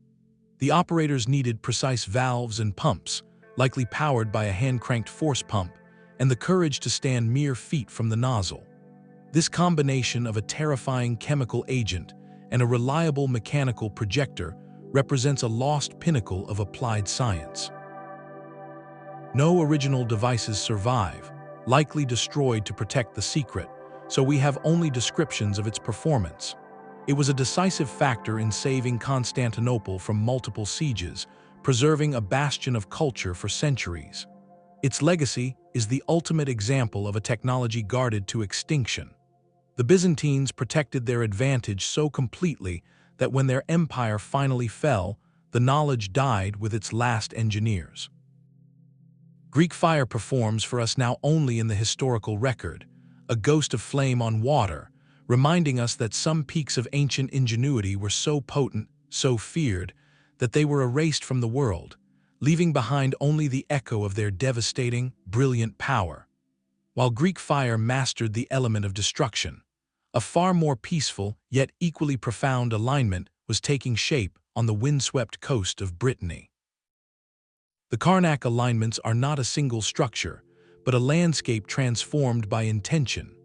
The operators needed precise valves and pumps, likely powered by a hand-cranked force pump, and the courage to stand mere feet from the nozzle. This combination of a terrifying chemical agent and a reliable mechanical projector represents a lost pinnacle of applied science. No original devices survive, likely destroyed to protect the secret, so we have only descriptions of its performance. It was a decisive factor in saving Constantinople from multiple sieges, preserving a bastion of culture for centuries. Its legacy is the ultimate example of a technology guarded to extinction. The Byzantines protected their advantage so completely that when their empire finally fell, the knowledge died with its last engineers. Greek fire performs for us now only in the historical record, a ghost of flame on water, reminding us that some peaks of ancient ingenuity were so potent, so feared, that they were erased from the world, leaving behind only the echo of their devastating, brilliant power. While Greek fire mastered the element of destruction, a far more peaceful yet equally profound alignment was taking shape on the windswept coast of Brittany. The Carnac Alignments are not a single structure, but a landscape transformed by intention.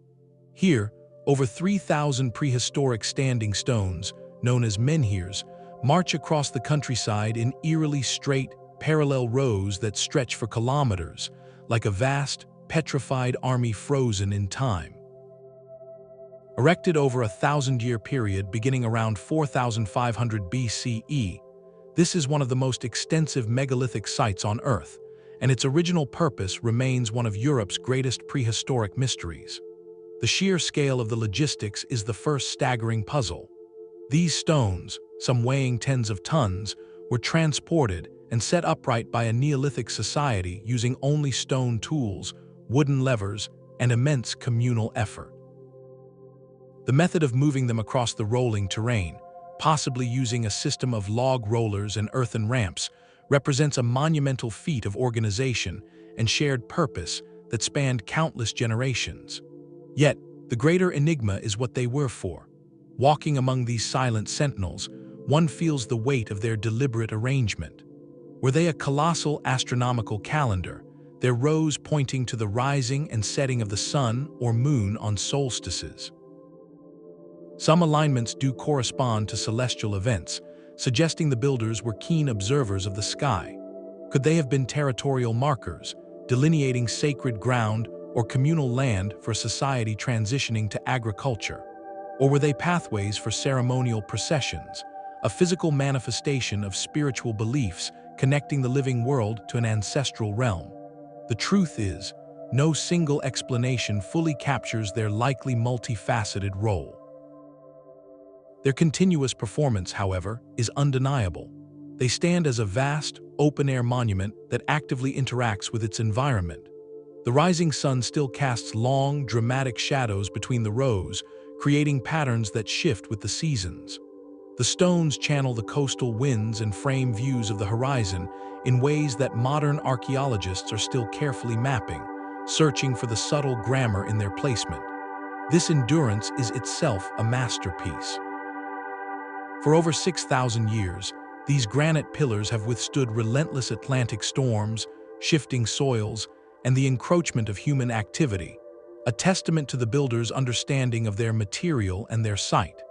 Here, over 3,000 prehistoric standing stones, known as menhirs, march across the countryside in eerily straight, parallel rows that stretch for kilometers, like a vast, petrified army frozen in time. Erected over a 1,000-year period beginning around 4,500 BCE, this is one of the most extensive megalithic sites on Earth, and its original purpose remains one of Europe's greatest prehistoric mysteries. The sheer scale of the logistics is the first staggering puzzle. These stones, some weighing tens of tons, were transported and set upright by a Neolithic society using only stone tools, wooden levers, and immense communal effort. The method of moving them across the rolling terrain, possibly using a system of log rollers and earthen ramps, represents a monumental feat of organization and shared purpose that spanned countless generations. Yet, the greater enigma is what they were for. Walking among these silent sentinels, one feels the weight of their deliberate arrangement. Were they a colossal astronomical calendar, their rows pointing to the rising and setting of the sun or moon on solstices? Some alignments do correspond to celestial events, suggesting the builders were keen observers of the sky. Could they have been territorial markers, delineating sacred ground or communal land for society transitioning to agriculture? Or were they pathways for ceremonial processions, a physical manifestation of spiritual beliefs connecting the living world to an ancestral realm? The truth is, No single explanation fully captures their likely multifaceted role. Their continuous performance, however, is undeniable. They stand as a vast, open-air monument that actively interacts with its environment. The rising sun still casts long, dramatic shadows between the rows, creating patterns that shift with the seasons. The stones channel the coastal winds and frame views of the horizon in ways that modern archaeologists are still carefully mapping, searching for the subtle grammar in their placement. This endurance is itself a masterpiece. For over 6,000 years, these granite pillars have withstood relentless Atlantic storms, shifting soils, and the encroachment of human activity, a testament to the builders' understanding of their material and their site.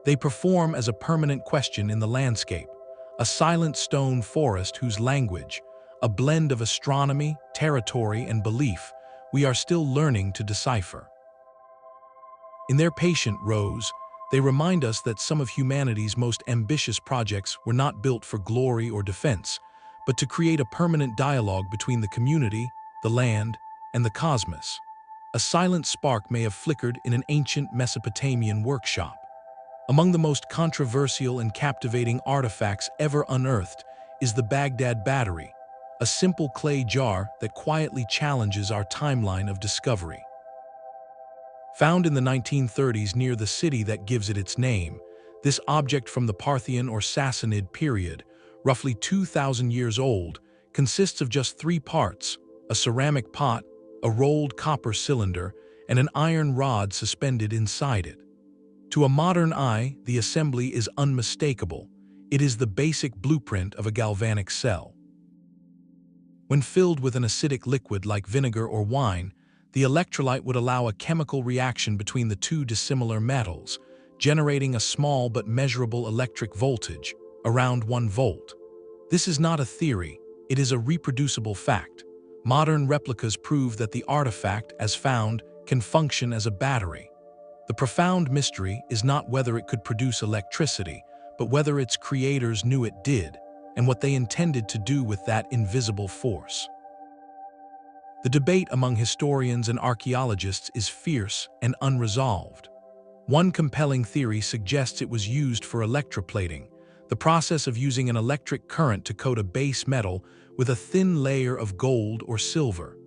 They perform as a permanent question in the landscape, a silent stone forest whose language, a blend of astronomy, territory, and belief, we are still learning to decipher. In their patient rows, they remind us that some of humanity's most ambitious projects were not built for glory or defense, but to create a permanent dialogue between the community, the land, and the cosmos. A silent spark may have flickered in an ancient Mesopotamian workshop. Among the most controversial and captivating artifacts ever unearthed is the Baghdad Battery, a simple clay jar that quietly challenges our timeline of discovery. Found in the 1930s near the city that gives it its name, this object from the Parthian or Sassanid period, roughly 2,000 years old, consists of just 3 parts: a ceramic pot, a rolled copper cylinder, and an iron rod suspended inside it. To a modern eye, the assembly is unmistakable. It is the basic blueprint of a galvanic cell. When filled with an acidic liquid like vinegar or wine, the electrolyte would allow a chemical reaction between the 2 dissimilar metals, generating a small but measurable electric voltage, around 1 volt. This is not a theory, it is a reproducible fact. Modern replicas prove that the artifact, as found, can function as a battery. The profound mystery is not whether it could produce electricity, but whether its creators knew it did, and what they intended to do with that invisible force. The debate among historians and archaeologists is fierce and unresolved. One compelling theory suggests it was used for electroplating, the process of using an electric current to coat a base metal with a thin layer of gold or silver.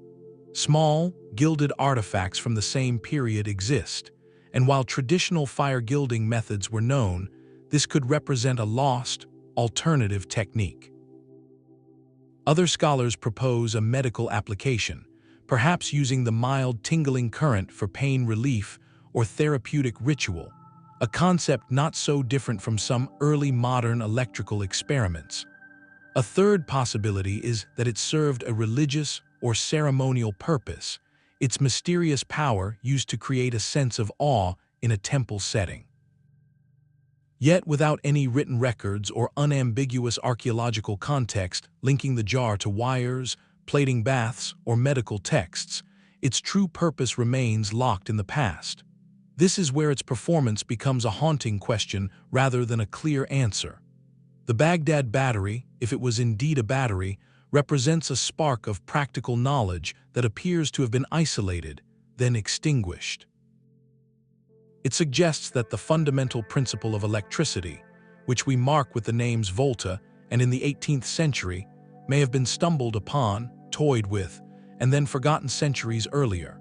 Small, gilded artifacts from the same period exist, and while traditional fire gilding methods were known, this could represent a lost, alternative technique. Other scholars propose a medical application, perhaps using the mild tingling current for pain relief or therapeutic ritual, a concept not so different from some early modern electrical experiments. A third possibility is that it served a religious or ceremonial purpose, its mysterious power used to create a sense of awe in a temple setting. Yet, without any written records or unambiguous archaeological context linking the jar to wires, plating baths, or medical texts, its true purpose remains locked in the past. This is where its performance becomes a haunting question rather than a clear answer. The Baghdad Battery, if it was indeed a battery, represents a spark of practical knowledge that appears to have been isolated, then extinguished. It suggests that the fundamental principle of electricity, which we mark with the names volta and in the 18th century, may have been stumbled upon, toyed with, and then forgotten centuries earlier.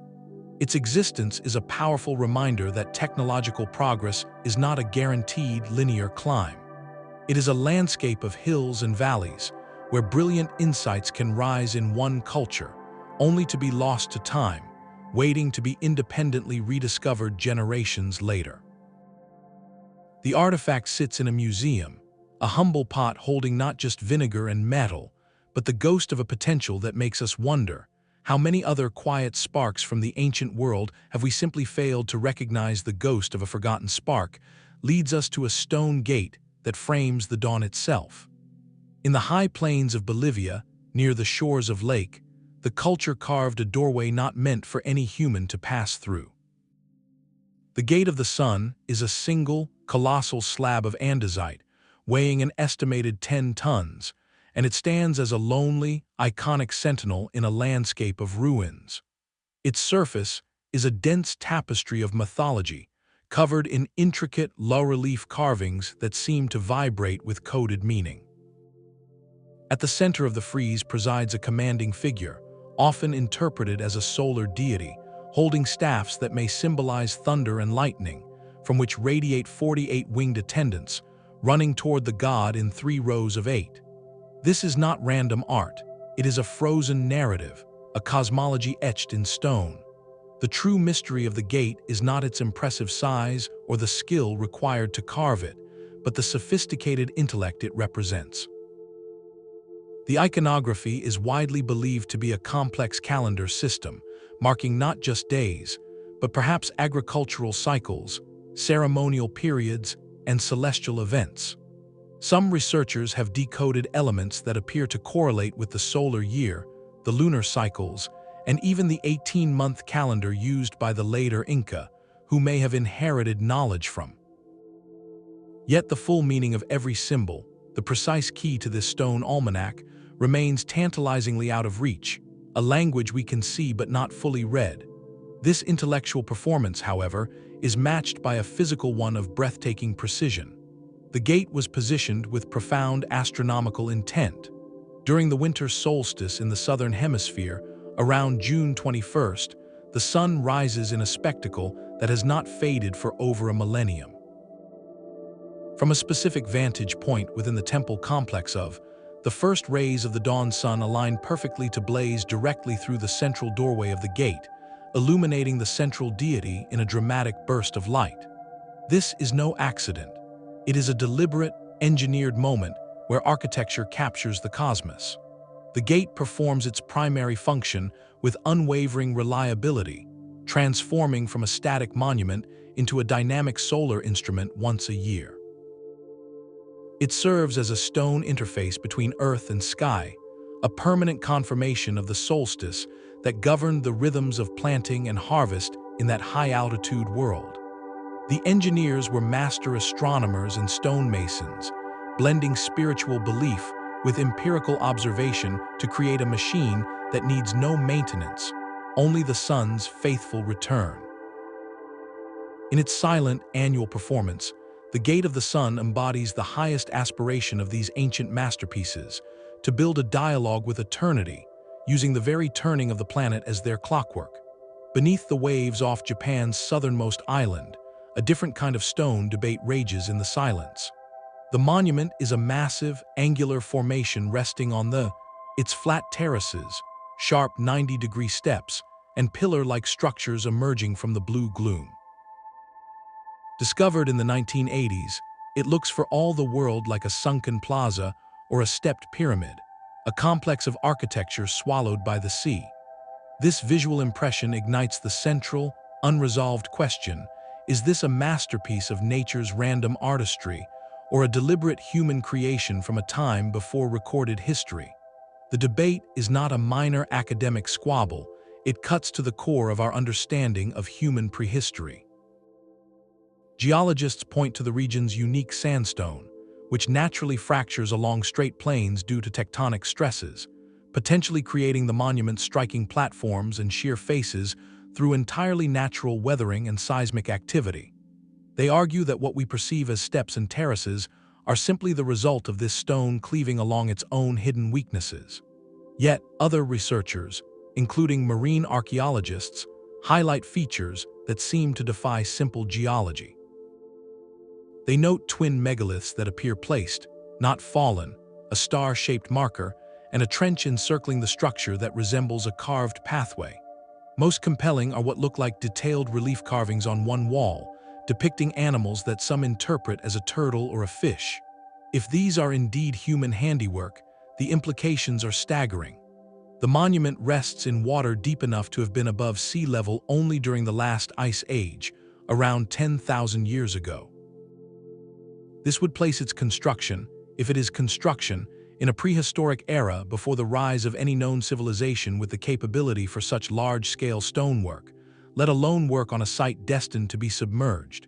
Its existence is a powerful reminder that technological progress is not a guaranteed linear climb. It is a landscape of hills and valleys, where brilliant insights can rise in one culture, only to be lost to time, waiting to be independently rediscovered generations later. The artifact sits in a museum, a humble pot holding not just vinegar and metal, but the ghost of a potential that makes us wonder, how many other quiet sparks from the ancient world have we simply failed to recognize? The ghost of a forgotten spark leads us to a stone gate that frames the dawn itself. In the high plains of Bolivia, near the shores of lake, the culture carved a doorway not meant for any human to pass through. The Gate of the Sun is a single, colossal slab of andesite, weighing an estimated 10 tons, and it stands as a lonely, iconic sentinel in a landscape of ruins. Its surface is a dense tapestry of mythology, covered in intricate low-relief carvings that seem to vibrate with coded meaning. At the center of the frieze presides a commanding figure, often interpreted as a solar deity, holding staffs that may symbolize thunder and lightning, from which radiate 48 winged attendants, running toward the god in 3 rows of 8. This is not random art. It is a frozen narrative, a cosmology etched in stone. The true mystery of the gate is not its impressive size or the skill required to carve it, but the sophisticated intellect it represents. The iconography is widely believed to be a complex calendar system, marking not just days, but perhaps agricultural cycles, ceremonial periods, and celestial events. Some researchers have decoded elements that appear to correlate with the solar year, the lunar cycles, and even the 18-month calendar used by the later Inca, who may have inherited knowledge from. Yet the full meaning of every symbol, the precise key to this stone almanac, remains tantalizingly out of reach, a language we can see but not fully read. This intellectual performance, however, is matched by a physical one of breathtaking precision. The gate was positioned with profound astronomical intent. During the winter solstice in the southern hemisphere, around June 21st, the sun rises in a spectacle that has not faded for over a millennium. From a specific vantage point within the temple complex the first rays of the dawn sun align perfectly to blaze directly through the central doorway of the gate, illuminating the central deity in a dramatic burst of light. This is no accident. It is a deliberate, engineered moment where architecture captures the cosmos. The gate performs its primary function with unwavering reliability, transforming from a static monument into a dynamic solar instrument once a year. It serves as a stone interface between earth and sky, a permanent confirmation of the solstice that governed the rhythms of planting and harvest in that high-altitude world. The engineers were master astronomers and stonemasons, blending spiritual belief with empirical observation to create a machine that needs no maintenance, only the sun's faithful return. In its silent annual performance, the Gate of the Sun embodies the highest aspiration of these ancient masterpieces, to build a dialogue with eternity, using the very turning of the planet as their clockwork. Beneath the waves off Japan's southernmost island, a different kind of stone debate rages in the silence. The monument is a massive, angular formation resting on its flat terraces, sharp 90-degree steps, and pillar-like structures emerging from the blue gloom. Discovered in the 1980s, it looks for all the world like a sunken plaza or a stepped pyramid, a complex of architecture swallowed by the sea. This visual impression ignites the central, unresolved question: is this a masterpiece of nature's random artistry, or a deliberate human creation from a time before recorded history? The debate is not a minor academic squabble, it cuts to the core of our understanding of human prehistory. Geologists point to the region's unique sandstone, which naturally fractures along straight plains due to tectonic stresses, potentially creating the monument's striking platforms and sheer faces through entirely natural weathering and seismic activity. They argue that what we perceive as steps and terraces are simply the result of this stone cleaving along its own hidden weaknesses. Yet, other researchers, including marine archaeologists, highlight features that seem to defy simple geology. They note twin megaliths that appear placed, not fallen, a star-shaped marker, and a trench encircling the structure that resembles a carved pathway. Most compelling are what look like detailed relief carvings on one wall, depicting animals that some interpret as a turtle or a fish. If these are indeed human handiwork, the implications are staggering. The monument rests in water deep enough to have been above sea level only during the last ice age, around 10,000 years ago. This would place its construction, if it is construction, in a prehistoric era before the rise of any known civilization with the capability for such large-scale stonework, let alone work on a site destined to be submerged.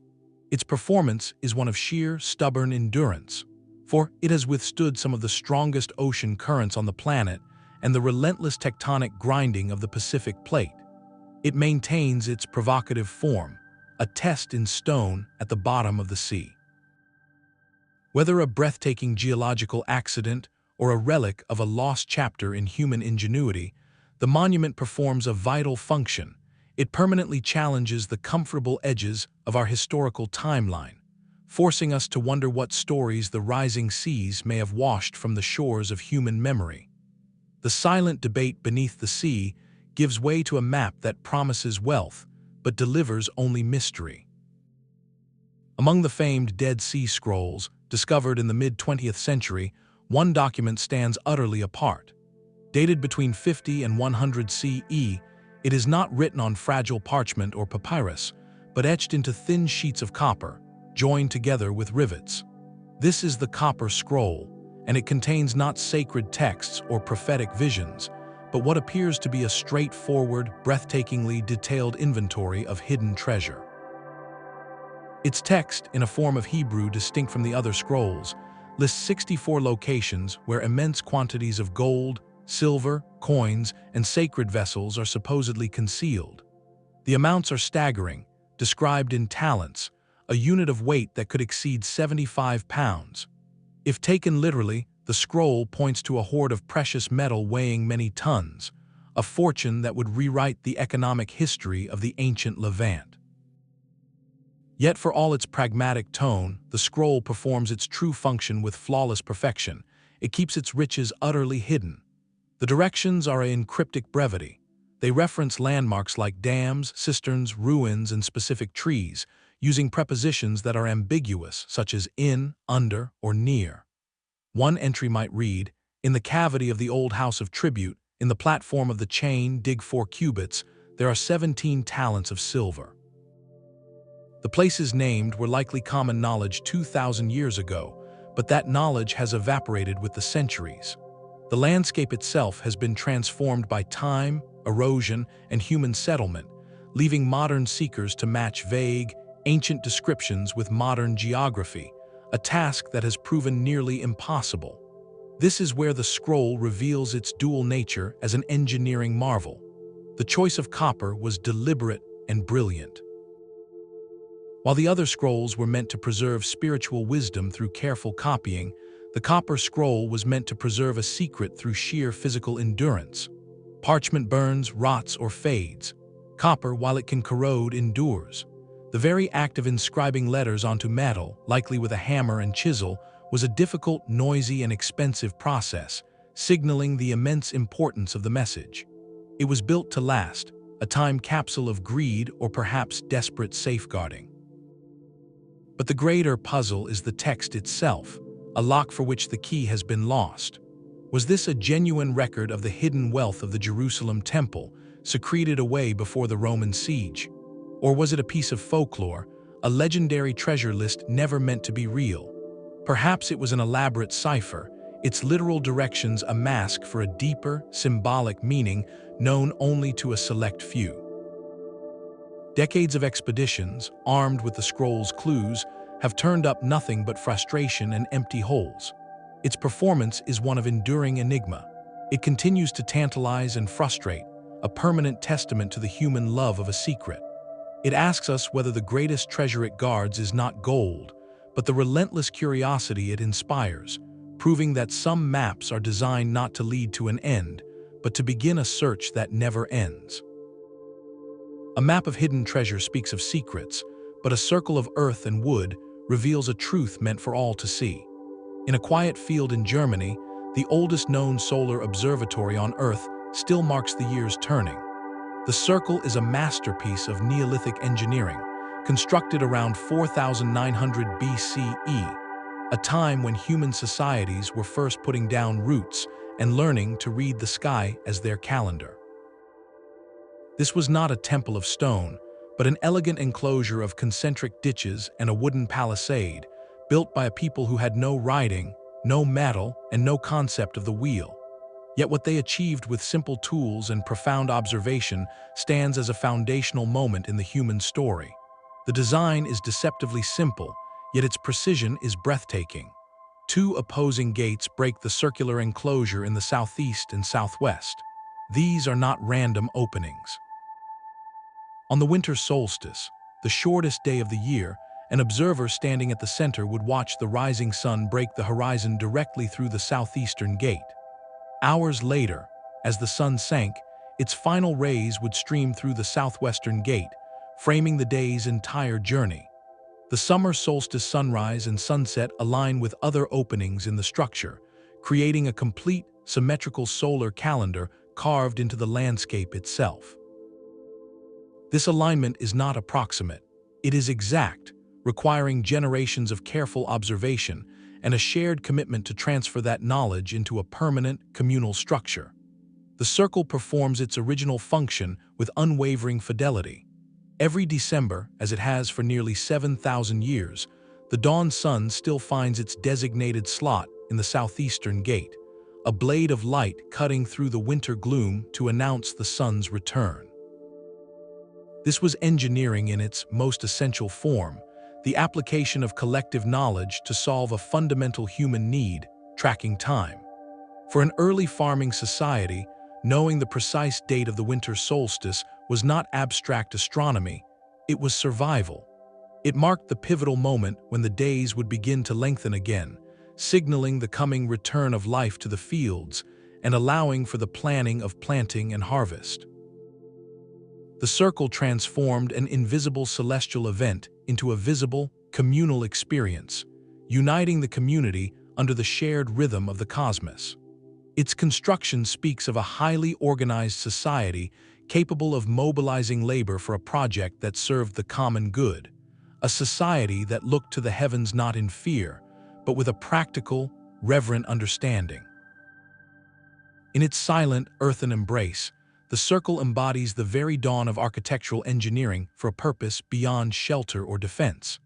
Its performance is one of sheer, stubborn endurance, for it has withstood some of the strongest ocean currents on the planet and the relentless tectonic grinding of the Pacific Plate. It maintains its provocative form, a test in stone at the bottom of the sea. Whether a breathtaking geological accident or a relic of a lost chapter in human ingenuity, the monument performs a vital function. It permanently challenges the comfortable edges of our historical timeline, forcing us to wonder what stories the rising seas may have washed from the shores of human memory. The silent debate beneath the sea gives way to a map that promises wealth, but delivers only mystery. Among the famed Dead Sea Scrolls, discovered in the mid-20th century, one document stands utterly apart. Dated between 50 and 100 CE, it is not written on fragile parchment or papyrus, but etched into thin sheets of copper, joined together with rivets. This is the Copper Scroll, and it contains not sacred texts or prophetic visions, but what appears to be a straightforward, breathtakingly detailed inventory of hidden treasure. Its text, in a form of Hebrew distinct from the other scrolls, lists 64 locations where immense quantities of gold, silver, coins, and sacred vessels are supposedly concealed. The amounts are staggering, described in talents, a unit of weight that could exceed 75 pounds. If taken literally, the scroll points to a hoard of precious metal weighing many tons, a fortune that would rewrite the economic history of the ancient Levant. Yet for all its pragmatic tone, the scroll performs its true function with flawless perfection. It keeps its riches utterly hidden. The directions are in cryptic brevity. They reference landmarks like dams, cisterns, ruins, and specific trees, using prepositions that are ambiguous, such as in, under, or near. One entry might read, "In the cavity of the old house of tribute, in the platform of the chain, dig 4 cubits, there are 17 talents of silver." The places named were likely common knowledge 2,000 years ago, but that knowledge has evaporated with the centuries. The landscape itself has been transformed by time, erosion, and human settlement, leaving modern seekers to match vague, ancient descriptions with modern geography, a task that has proven nearly impossible. This is where the scroll reveals its dual nature as an engineering marvel. The choice of copper was deliberate and brilliant. While the other scrolls were meant to preserve spiritual wisdom through careful copying, the Copper Scroll was meant to preserve a secret through sheer physical endurance. Parchment burns, rots, or fades. Copper, while it can corrode, endures. The very act of inscribing letters onto metal, likely with a hammer and chisel, was a difficult, noisy, and expensive process, signaling the immense importance of the message. It was built to last, a time capsule of greed or perhaps desperate safeguarding. But the greater puzzle is the text itself, a lock for which the key has been lost. Was this a genuine record of the hidden wealth of the Jerusalem temple, secreted away before the Roman siege? Or was it a piece of folklore, a legendary treasure list never meant to be real? Perhaps it was an elaborate cipher, its literal directions a mask for a deeper, symbolic meaning known only to a select few. Decades of expeditions, armed with the scroll's clues, have turned up nothing but frustration and empty holes. Its performance is one of enduring enigma. It continues to tantalize and frustrate, a permanent testament to the human love of a secret. It asks us whether the greatest treasure it guards is not gold, but the relentless curiosity it inspires, proving that some maps are designed not to lead to an end, but to begin a search that never ends. A map of hidden treasure speaks of secrets, but a circle of earth and wood reveals a truth meant for all to see. In a quiet field in Germany, the oldest known solar observatory on Earth still marks the year's turning. The circle is a masterpiece of Neolithic engineering, constructed around 4,900 BCE, a time when human societies were first putting down roots and learning to read the sky as their calendar. This was not a temple of stone, but an elegant enclosure of concentric ditches and a wooden palisade, built by a people who had no writing, no metal, and no concept of the wheel. Yet what they achieved with simple tools and profound observation stands as a foundational moment in the human story. The design is deceptively simple, yet its precision is breathtaking. 2 opposing gates break the circular enclosure in the southeast and southwest. These are not random openings. On the winter solstice, the shortest day of the year, an observer standing at the center would watch the rising sun break the horizon directly through the southeastern gate. Hours later, as the sun sank, its final rays would stream through the southwestern gate, framing the day's entire journey. The summer solstice sunrise and sunset align with other openings in the structure, creating a complete, symmetrical solar calendar carved into the landscape itself. This alignment is not approximate. It is exact, requiring generations of careful observation and a shared commitment to transfer that knowledge into a permanent, communal structure. The circle performs its original function with unwavering fidelity. Every December, as it has for nearly 7,000 years, the dawn sun still finds its designated slot in the southeastern gate, a blade of light cutting through the winter gloom to announce the sun's return. This was engineering in its most essential form, the application of collective knowledge to solve a fundamental human need, tracking time. For an early farming society, knowing the precise date of the winter solstice was not abstract astronomy, it was survival. It marked the pivotal moment when the days would begin to lengthen again, signaling the coming return of life to the fields and allowing for the planning of planting and harvest. The circle transformed an invisible celestial event into a visible, communal experience, uniting the community under the shared rhythm of the cosmos. Its construction speaks of a highly organized society capable of mobilizing labor for a project that served the common good, a society that looked to the heavens not in fear, but with a practical, reverent understanding. In its silent, earthen embrace, the circle embodies the very dawn of architectural engineering for a purpose beyond shelter or defense.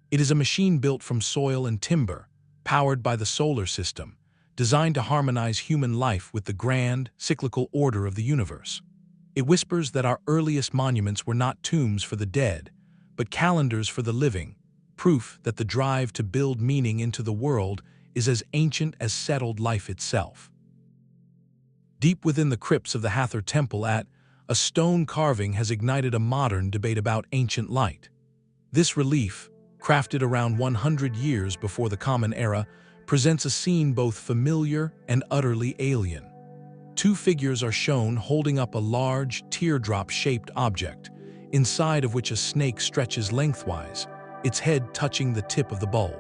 It is a machine built from soil and timber, powered by the solar system, designed to harmonize human life with the grand, cyclical order of the universe. It whispers that our earliest monuments were not tombs for the dead, but calendars for the living, proof that the drive to build meaning into the world is as ancient as settled life itself. Deep within the crypts of the Hathor Temple a stone carving has ignited a modern debate about ancient light. This relief, crafted around 100 years before the Common Era, presents a scene both familiar and utterly alien. Two figures are shown holding up a large, teardrop-shaped object, inside of which a snake stretches lengthwise, its head touching the tip of the bulb.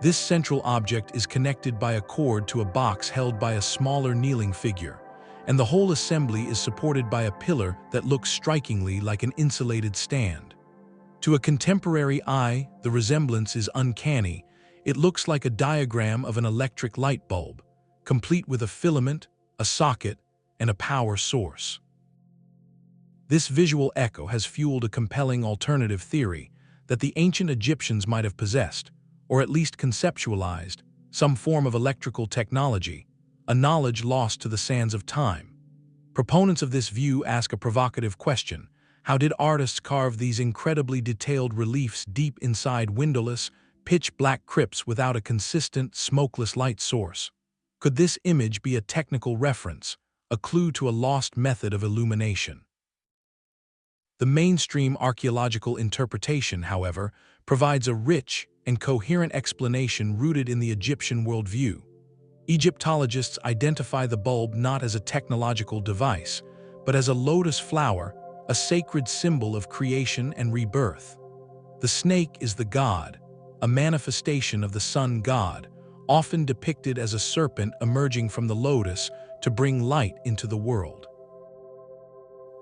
This central object is connected by a cord to a box held by a smaller kneeling figure, and the whole assembly is supported by a pillar that looks strikingly like an insulated stand. To a contemporary eye, the resemblance is uncanny. It looks like a diagram of an electric light bulb, complete with a filament, a socket, and a power source. This visual echo has fueled a compelling alternative theory that the ancient Egyptians might have possessed, or at least conceptualized, some form of electrical technology, a knowledge lost to the sands of time. Proponents of this view ask a provocative question: how did artists carve these incredibly detailed reliefs deep inside windowless, pitch-black crypts without a consistent, smokeless light source? Could this image be a technical reference, a clue to a lost method of illumination? The mainstream archaeological interpretation, however, provides a rich and coherent explanation rooted in the Egyptian worldview. Egyptologists identify the bulb not as a technological device, but as a lotus flower, a sacred symbol of creation and rebirth. The snake is the god, a manifestation of the sun god, often depicted as a serpent emerging from the lotus to bring light into the world.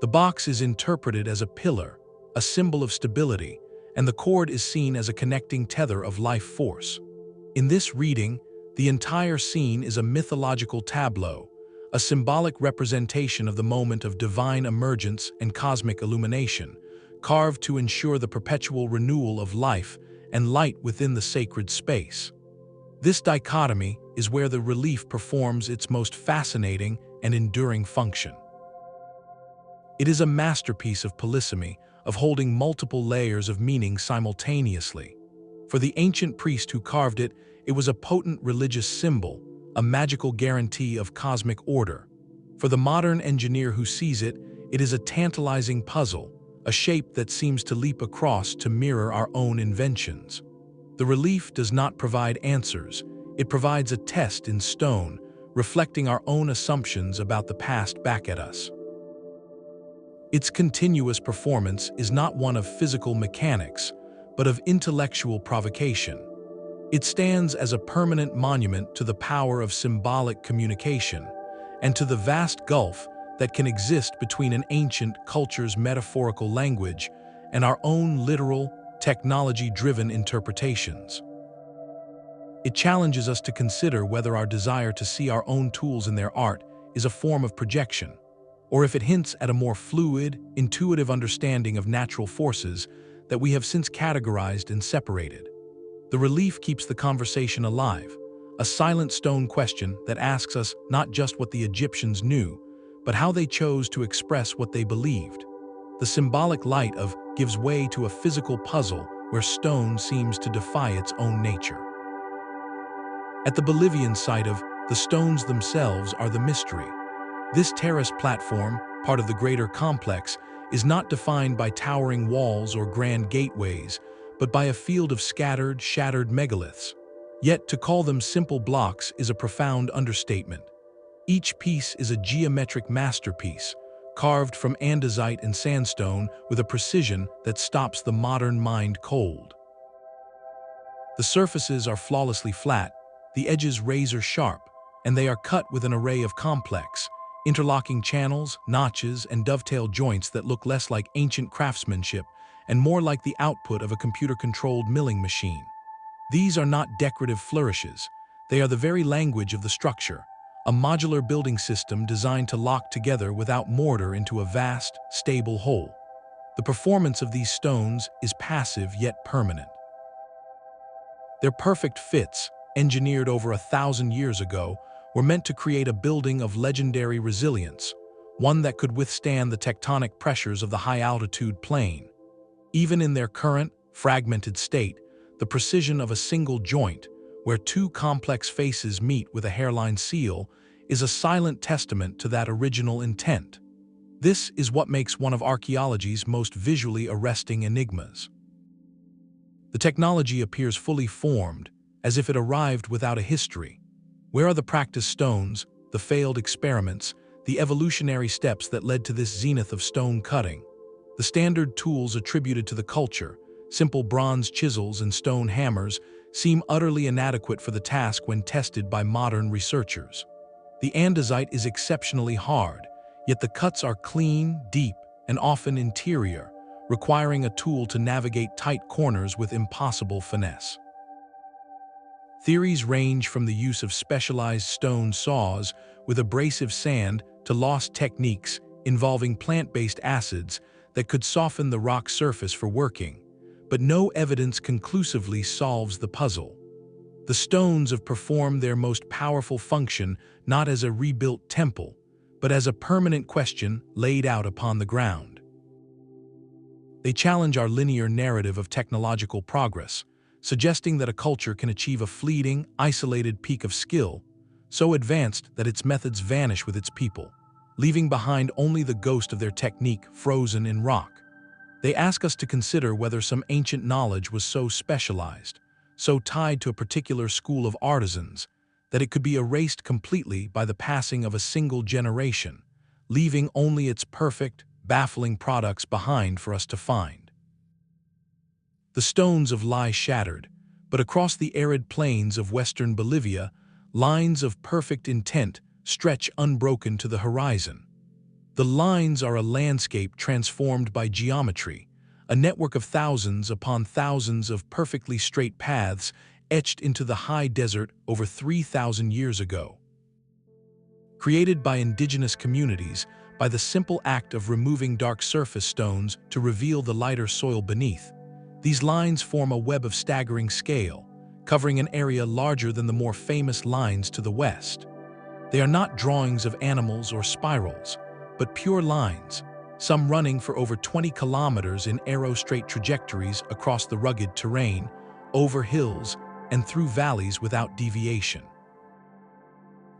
The box is interpreted as a pillar, a symbol of stability, and the cord is seen as a connecting tether of life force. In this reading, the entire scene is a mythological tableau, a symbolic representation of the moment of divine emergence and cosmic illumination, carved to ensure the perpetual renewal of life and light within the sacred space. This dichotomy is where the relief performs its most fascinating and enduring function. It is a masterpiece of polysemy, of holding multiple layers of meaning simultaneously. For the ancient priest who carved it, it was a potent religious symbol, a magical guarantee of cosmic order. For the modern engineer who sees it, It is a tantalizing puzzle, a shape that seems to leap across to mirror our own inventions. The relief does not provide answers, it provides a test in stone, reflecting our own assumptions about the past back at us. Its continuous performance is not one of physical mechanics, but of intellectual provocation. It stands as a permanent monument to the power of symbolic communication, and to the vast gulf that can exist between an ancient culture's metaphorical language and our own literal, technology-driven interpretations. It challenges us to consider whether our desire to see our own tools in their art is a form of projection, or if it hints at a more fluid, intuitive understanding of natural forces that we have since categorized and separated. The relief keeps the conversation alive, a silent stone question that asks us not just what the Egyptians knew, but how they chose to express what they believed. The symbolic light of gives way to a physical puzzle where stone seems to defy its own nature. At the Bolivian site of the stones themselves are the mystery. This terrace platform, part of the greater complex, is not defined by towering walls or grand gateways, but by a field of scattered, shattered megaliths. Yet to call them simple blocks is a profound understatement. Each piece is a geometric masterpiece, carved from andesite and sandstone with a precision that stops the modern mind cold. The surfaces are flawlessly flat, the edges razor-sharp, and they are cut with an array of complex, interlocking channels, notches, and dovetail joints that look less like ancient craftsmanship and more like the output of a computer-controlled milling machine. These are not decorative flourishes, they are the very language of the structure, a modular building system designed to lock together without mortar into a vast, stable whole. The performance of these stones is passive yet permanent. Their perfect fits, engineered over 1,000 years ago, were meant to create a building of legendary resilience, one that could withstand the tectonic pressures of the high-altitude plain. Even in their current, fragmented state, the precision of a single joint, where two complex faces meet with a hairline seal, is a silent testament to that original intent. This is what makes one of archaeology's most visually arresting enigmas. The technology appears fully formed, as if it arrived without a history. Where are the practice stones, the failed experiments, the evolutionary steps that led to this zenith of stone cutting? The standard tools attributed to the culture, simple bronze chisels and stone hammers, seem utterly inadequate for the task when tested by modern researchers. The andesite is exceptionally hard, yet the cuts are clean, deep, and often interior, requiring a tool to navigate tight corners with impossible finesse. Theories range from the use of specialized stone saws with abrasive sand to lost techniques involving plant-based acids that could soften the rock surface for working, but no evidence conclusively solves the puzzle. The stones have performed their most powerful function not as a rebuilt temple, but as a permanent question laid out upon the ground. They challenge our linear narrative of technological progress, suggesting that a culture can achieve a fleeting, isolated peak of skill, so advanced that its methods vanish with its people, leaving behind only the ghost of their technique frozen in rock. They ask us to consider whether some ancient knowledge was so specialized, so tied to a particular school of artisans, that it could be erased completely by the passing of a single generation, leaving only its perfect, baffling products behind for us to find. The stones have lie shattered, but across the arid plains of western Bolivia, lines of perfect intent stretch unbroken to the horizon. The lines are a landscape transformed by geometry, a network of thousands upon thousands of perfectly straight paths etched into the high desert over 3,000 years ago. Created by indigenous communities, by the simple act of removing dark surface stones to reveal the lighter soil beneath, these lines form a web of staggering scale, covering an area larger than the more famous lines to the west. They are not drawings of animals or spirals, but pure lines, some running for over 20 kilometers in arrow-straight trajectories across the rugged terrain, over hills, and through valleys without deviation.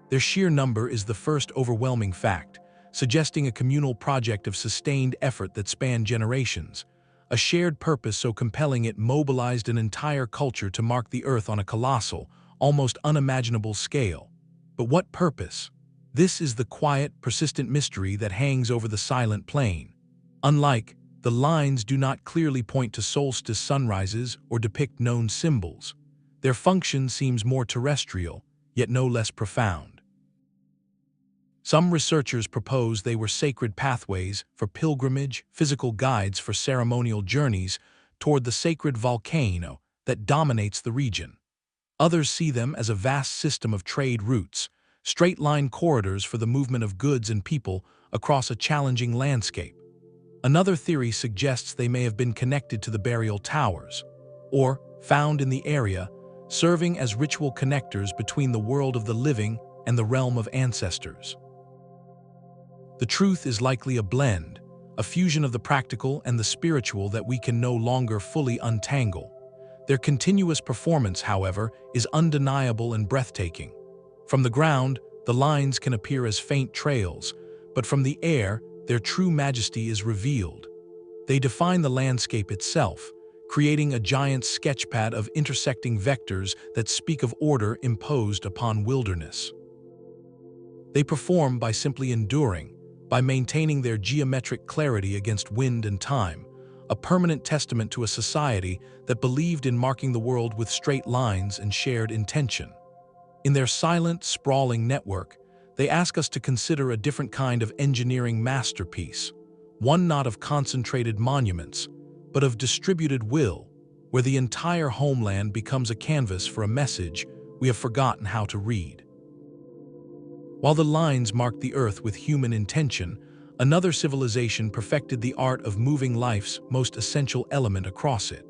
Their sheer number is the first overwhelming fact, suggesting a communal project of sustained effort that spanned generations, a shared purpose so compelling it mobilized an entire culture to mark the Earth on a colossal, almost unimaginable scale. But what purpose? This is the quiet, persistent mystery that hangs over the silent plain. Unlike the lines do not clearly point to solstice sunrises or depict known symbols. Their function seems more terrestrial, yet no less profound. Some researchers propose they were sacred pathways for pilgrimage, physical guides for ceremonial journeys toward the sacred volcano that dominates the region. Others see them as a vast system of trade routes, straight-line corridors for the movement of goods and people across a challenging landscape. Another theory suggests they may have been connected to the burial towers, or found in the area, serving as ritual connectors between the world of the living and the realm of ancestors. The truth is likely a blend, a fusion of the practical and the spiritual that we can no longer fully untangle. Their continuous performance, however, is undeniable and breathtaking. From the ground, the lines can appear as faint trails, but from the air, their true majesty is revealed. They define the landscape itself, creating a giant sketchpad of intersecting vectors that speak of order imposed upon wilderness. They perform by simply enduring, by maintaining their geometric clarity against wind and time, a permanent testament to a society that believed in marking the world with straight lines and shared intention. In their silent, sprawling network, they ask us to consider a different kind of engineering masterpiece, one not of concentrated monuments, but of distributed will, where the entire homeland becomes a canvas for a message we have forgotten how to read. While the lines marked the Earth with human intention, another civilization perfected the art of moving life's most essential element across it.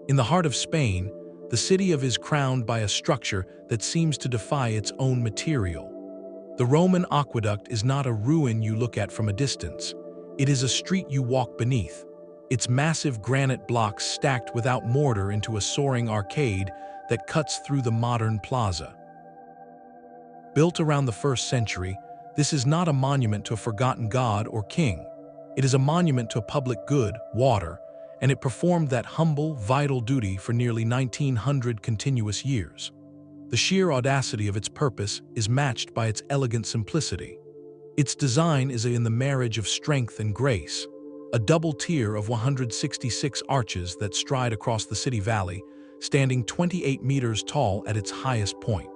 In the heart of Spain, the city is crowned by a structure that seems to defy its own material. The Roman aqueduct is not a ruin you look at from a distance. It is a street you walk beneath, its massive granite blocks stacked without mortar into a soaring arcade that cuts through the modern plaza. Built around the 1st century, this is not a monument to a forgotten god or king. It is a monument to a public good, water, and it performed that humble, vital duty for nearly 1900 continuous years. The sheer audacity of its purpose is matched by its elegant simplicity. Its design is in the marriage of strength and grace, a double tier of 166 arches that stride across the city valley, standing 28 meters tall at its highest point.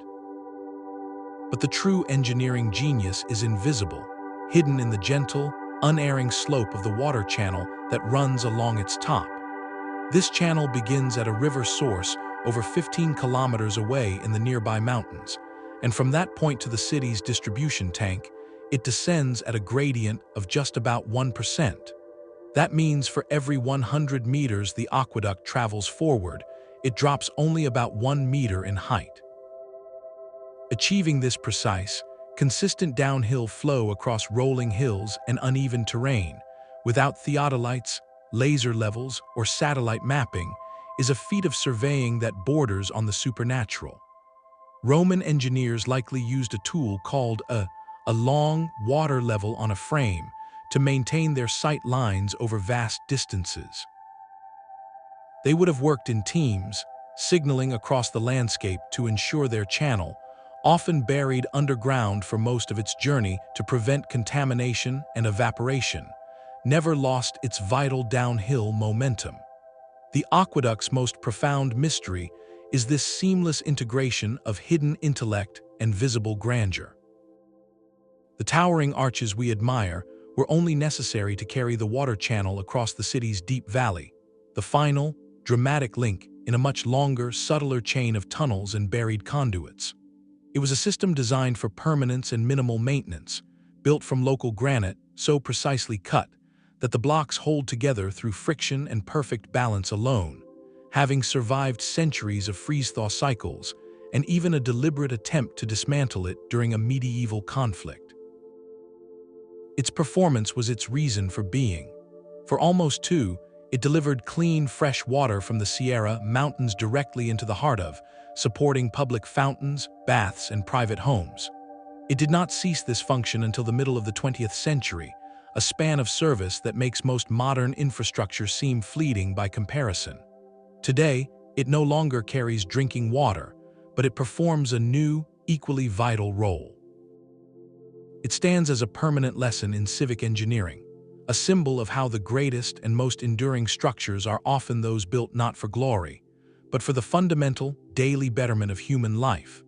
But the true engineering genius is invisible, hidden in the gentle, unerring slope of the water channel that runs along its top. This channel begins at a river source over 15 kilometers away in the nearby mountains, and from that point to the city's distribution tank, it descends at a gradient of just about 1%. That means for every 100 meters the aqueduct travels forward, it drops only about 1 meter in height. Achieving this precise, consistent downhill flow across rolling hills and uneven terrain, without theodolites, laser levels, or satellite mapping, is a feat of surveying that borders on the supernatural. Roman engineers likely used a tool called a long water level on a frame to maintain their sight lines over vast distances. They would have worked in teams, signaling across the landscape to ensure their channel, often buried underground for most of its journey to prevent contamination and evaporation, never lost its vital downhill momentum. The aqueduct's most profound mystery is this seamless integration of hidden intellect and visible grandeur. The towering arches we admire were only necessary to carry the water channel across the city's deep valley, the final, dramatic link in a much longer, subtler chain of tunnels and buried conduits. It was a system designed for permanence and minimal maintenance, built from local granite so precisely cut that the blocks hold together through friction and perfect balance alone, having survived centuries of freeze-thaw cycles and even a deliberate attempt to dismantle it during a medieval conflict. Its performance was its reason for being. For almost two, it delivered clean, fresh water from the Sierra Mountains directly into the heart of, supporting public fountains, baths, and private homes. It did not cease this function until the middle of the 20th century, a span of service that makes most modern infrastructure seem fleeting by comparison. Today, it no longer carries drinking water, but it performs a new, equally vital role. It stands as a permanent lesson in civic engineering, a symbol of how the greatest and most enduring structures are often those built not for glory, but for the fundamental, daily betterment of human life.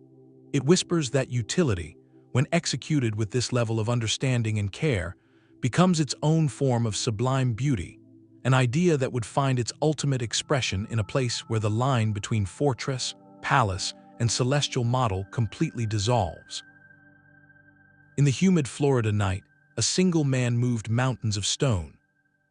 It whispers that utility, when executed with this level of understanding and care, becomes its own form of sublime beauty, an idea that would find its ultimate expression in a place where the line between fortress, palace, and celestial model completely dissolves. In the humid Florida night, a single man moved mountains of stone.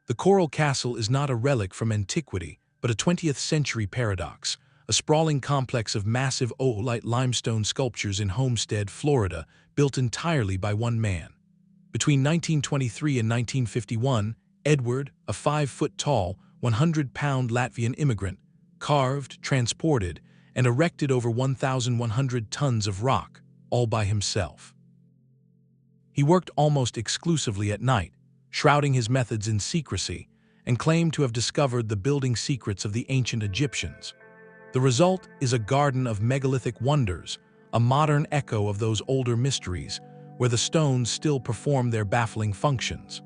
The coral castle is not a relic from antiquity, but a 20th century paradox, a sprawling complex of massive oolite limestone sculptures in Homestead, Florida, built entirely by one man. Between 1923 and 1951, Edward, a 5-foot-tall, 100-pound Latvian immigrant, carved, transported, and erected over 1,100 tons of rock, all by himself. He worked almost exclusively at night, shrouding his methods in secrecy, and claimed to have discovered the building secrets of the ancient Egyptians. The result is a garden of megalithic wonders, a modern echo of those older mysteries, where the stones still perform their baffling functions.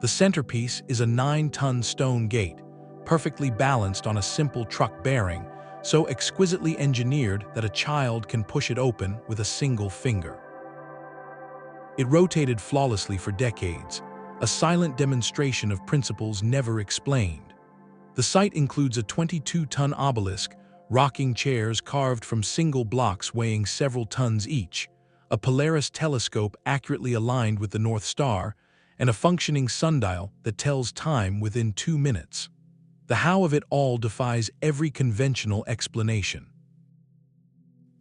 The centerpiece is a 9-ton stone gate, perfectly balanced on a simple truck bearing, so exquisitely engineered that a child can push it open with a single finger. It rotated flawlessly for decades, a silent demonstration of principles never explained. The site includes a 22-ton obelisk, rocking chairs carved from single blocks weighing several tons each, a Polaris telescope accurately aligned with the North Star, and a functioning sundial that tells time within 2 minutes. The how of it all defies every conventional explanation.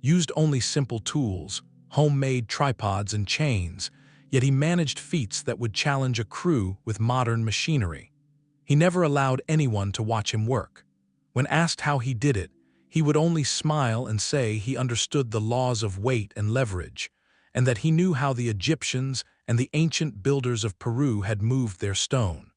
Used only simple tools, homemade tripods and chains, yet he managed feats that would challenge a crew with modern machinery. He never allowed anyone to watch him work. When asked how he did it, he would only smile and say he understood the laws of weight and leverage, and that he knew how the Egyptians and the ancient builders of Peru had moved their stone.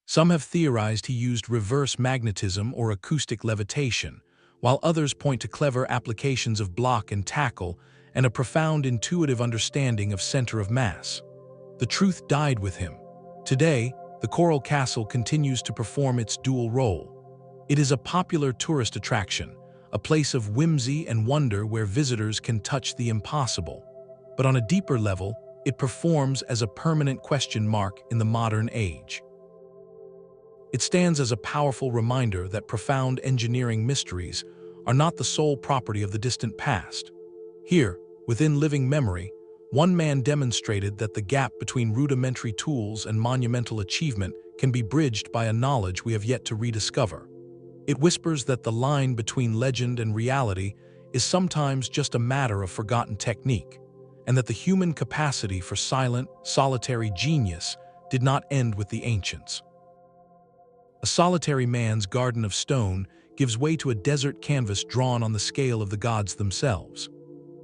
Some have theorized he used reverse magnetism or acoustic levitation, while others point to clever applications of block and tackle and a profound intuitive understanding of center of mass. The truth died with him. Today, the Coral Castle continues to perform its dual role. It is a popular tourist attraction, a place of whimsy and wonder where visitors can touch the impossible. But on a deeper level, it performs as a permanent question mark in the modern age. It stands as a powerful reminder that profound engineering mysteries are not the sole property of the distant past. Here, within living memory, one man demonstrated that the gap between rudimentary tools and monumental achievement can be bridged by a knowledge we have yet to rediscover. It whispers that the line between legend and reality is sometimes just a matter of forgotten technique, and that the human capacity for silent, solitary genius did not end with the ancients. A solitary man's garden of stone gives way to a desert canvas drawn on the scale of the gods themselves.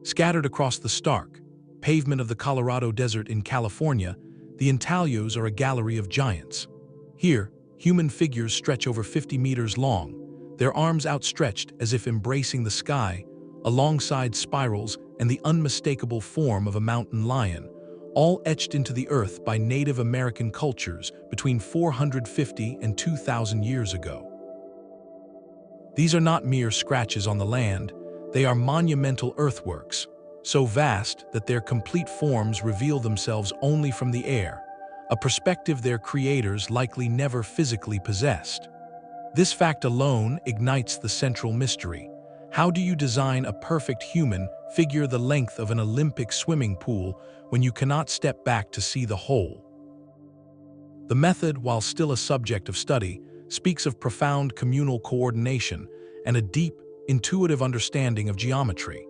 Scattered across the stark pavement of the Colorado Desert in California, the Intaglios are a gallery of giants. Here, human figures stretch over 50 meters long, their arms outstretched as if embracing the sky, alongside spirals and the unmistakable form of a mountain lion, all etched into the earth by Native American cultures between 450 and 2,000 years ago. These are not mere scratches on the land, they are monumental earthworks, so vast that their complete forms reveal themselves only from the air, a perspective their creators likely never physically possessed. This fact alone ignites the central mystery. How do you design a perfect human figure the length of an Olympic swimming pool when you cannot step back to see the whole? The method, while still a subject of study, speaks of profound communal coordination and a deep, intuitive understanding of geometry.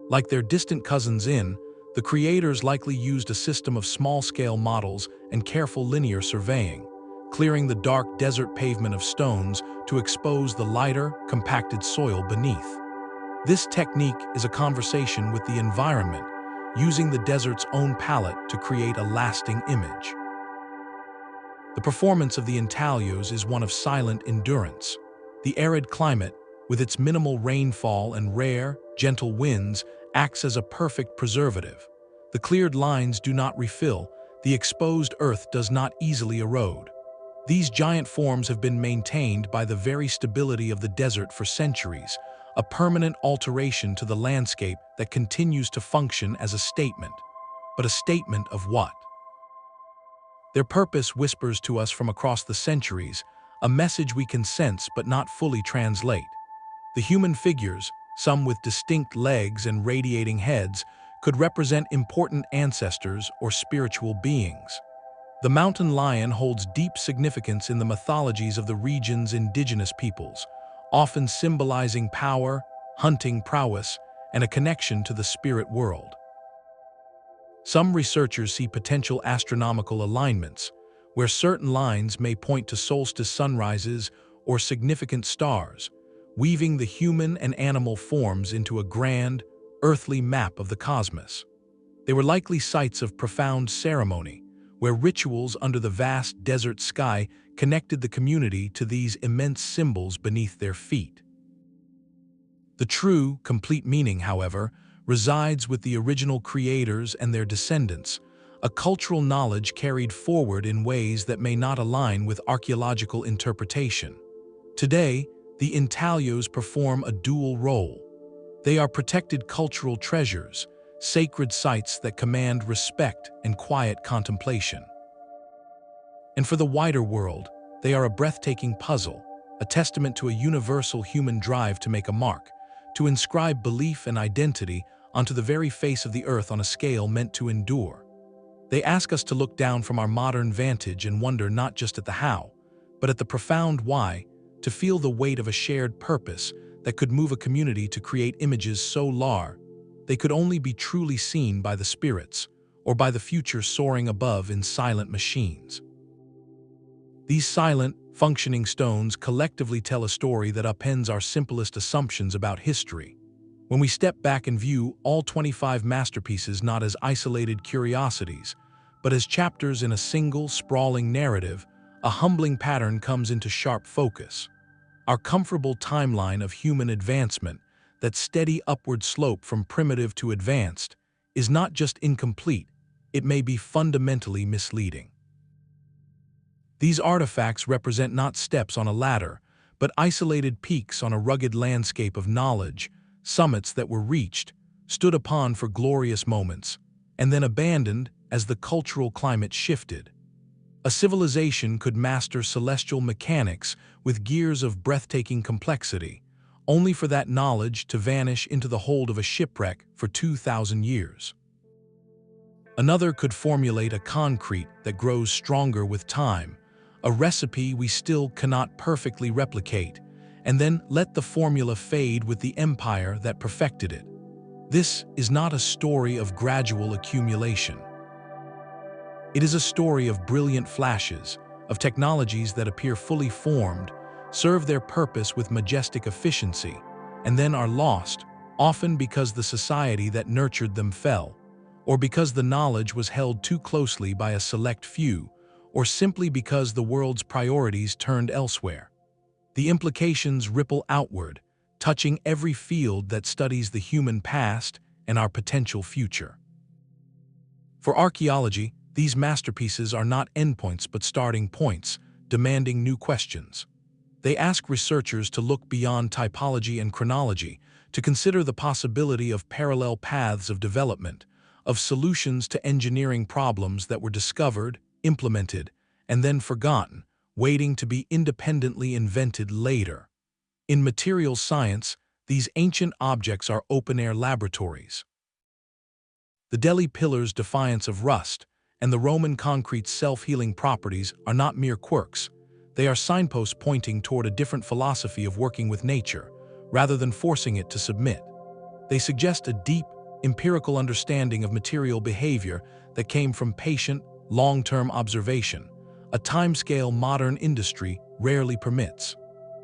Like their distant cousins the creators likely used a system of small-scale models and careful linear surveying, clearing the dark desert pavement of stones to expose the lighter, compacted soil beneath. This technique is a conversation with the environment, using the desert's own palette to create a lasting image. The performance of the intaglios is one of silent endurance. The arid climate, with its minimal rainfall and rare, gentle winds, acts as a perfect preservative. The cleared lines do not refill, the exposed earth does not easily erode. These giant forms have been maintained by the very stability of the desert for centuries, a permanent alteration to the landscape that continues to function as a statement. But a statement of what? Their purpose whispers to us from across the centuries, a message we can sense but not fully translate. The human figures, some with distinct legs and radiating heads, could represent important ancestors or spiritual beings. The mountain lion holds deep significance in the mythologies of the region's indigenous peoples, often symbolizing power, hunting prowess, and a connection to the spirit world. Some researchers see potential astronomical alignments, where certain lines may point to solstice sunrises or significant stars, weaving the human and animal forms into a grand, earthly map of the cosmos. They were likely sites of profound ceremony, where rituals under the vast desert sky connected the community to these immense symbols beneath their feet. The true, complete meaning, however, resides with the original creators and their descendants, a cultural knowledge carried forward in ways that may not align with archaeological interpretation. Today, the intaglios perform a dual role. They are protected cultural treasures, sacred sites that command respect and quiet contemplation. And for the wider world, they are a breathtaking puzzle, a testament to a universal human drive to make a mark, to inscribe belief and identity onto the very face of the earth on a scale meant to endure. They ask us to look down from our modern vantage and wonder not just at the how, but at the profound why, to feel the weight of a shared purpose that could move a community to create images so large they could only be truly seen by the spirits, or by the future soaring above in silent machines. These silent, functioning stones collectively tell a story that upends our simplest assumptions about history. When we step back and view all 25 masterpieces not as isolated curiosities, but as chapters in a single, sprawling narrative, a humbling pattern comes into sharp focus. Our comfortable timeline of human advancement, that steady upward slope from primitive to advanced, is not just incomplete, it may be fundamentally misleading. These artifacts represent not steps on a ladder, but isolated peaks on a rugged landscape of knowledge, summits that were reached, stood upon for glorious moments, and then abandoned as the cultural climate shifted. A civilization could master celestial mechanics with gears of breathtaking complexity, only for that knowledge to vanish into the hold of a shipwreck for 2,000 years. Another could formulate a concrete that grows stronger with time, a recipe we still cannot perfectly replicate, and then let the formula fade with the empire that perfected it. This is not a story of gradual accumulation. It is a story of brilliant flashes, of technologies that appear fully formed, serve their purpose with majestic efficiency, and then are lost, often because the society that nurtured them fell, or because the knowledge was held too closely by a select few, or simply because the world's priorities turned elsewhere. The implications ripple outward, touching every field that studies the human past and our potential future. For archaeology, these masterpieces are not endpoints but starting points, demanding new questions. They ask researchers to look beyond typology and chronology, to consider the possibility of parallel paths of development, of solutions to engineering problems that were discovered, implemented, and then forgotten, waiting to be independently invented later. In materials science, these ancient objects are open-air laboratories. The Delhi pillars' defiance of rust, and the Roman concrete's self-healing properties are not mere quirks. They are signposts pointing toward a different philosophy of working with nature, rather than forcing it to submit. They suggest a deep, empirical understanding of material behavior that came from patient, long-term observation, a timescale modern industry rarely permits.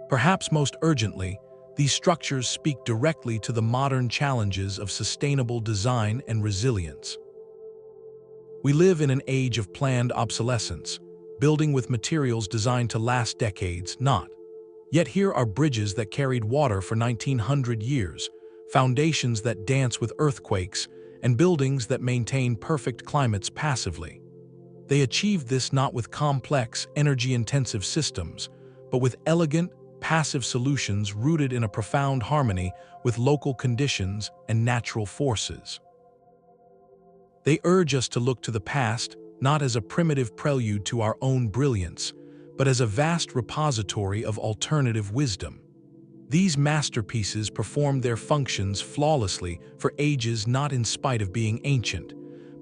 Perhaps most urgently, These structures speak directly to the modern challenges of sustainable design and resilience. We live in an age of planned obsolescence, building with materials designed to last decades, not. Yet here are bridges that carried water for 1900 years, foundations that dance with earthquakes, and buildings that maintain perfect climates passively. They achieved this not with complex, energy-intensive systems, but with elegant, passive solutions rooted in a profound harmony with local conditions and natural forces. They urge us to look to the past not as a primitive prelude to our own brilliance, but as a vast repository of alternative wisdom. These masterpieces performed their functions flawlessly for ages, not in spite of being ancient,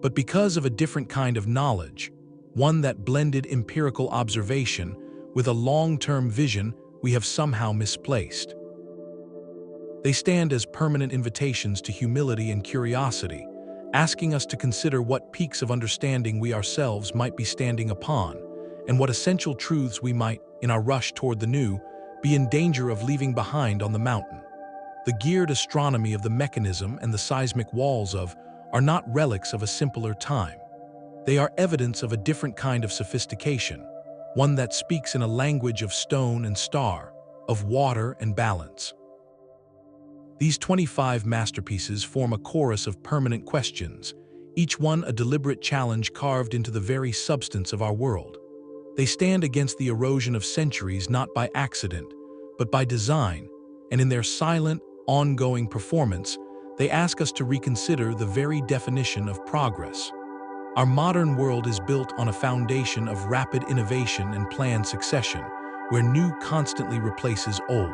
but because of a different kind of knowledge, one that blended empirical observation with a long-term vision we have somehow misplaced. They stand as permanent invitations to humility and curiosity, asking us to consider what peaks of understanding we ourselves might be standing upon, and what essential truths we might, in our rush toward the new, be in danger of leaving behind on the mountain. The geared astronomy of the mechanism and the seismic walls of are not relics of a simpler time. They are evidence of a different kind of sophistication, one that speaks in a language of stone and star, of water and balance. These 25 masterpieces form a chorus of permanent questions, each one a deliberate challenge carved into the very substance of our world. They stand against the erosion of centuries not by accident, but by design, and in their silent, ongoing performance, they ask us to reconsider the very definition of progress. Our modern world is built on a foundation of rapid innovation and planned succession, where new constantly replaces old.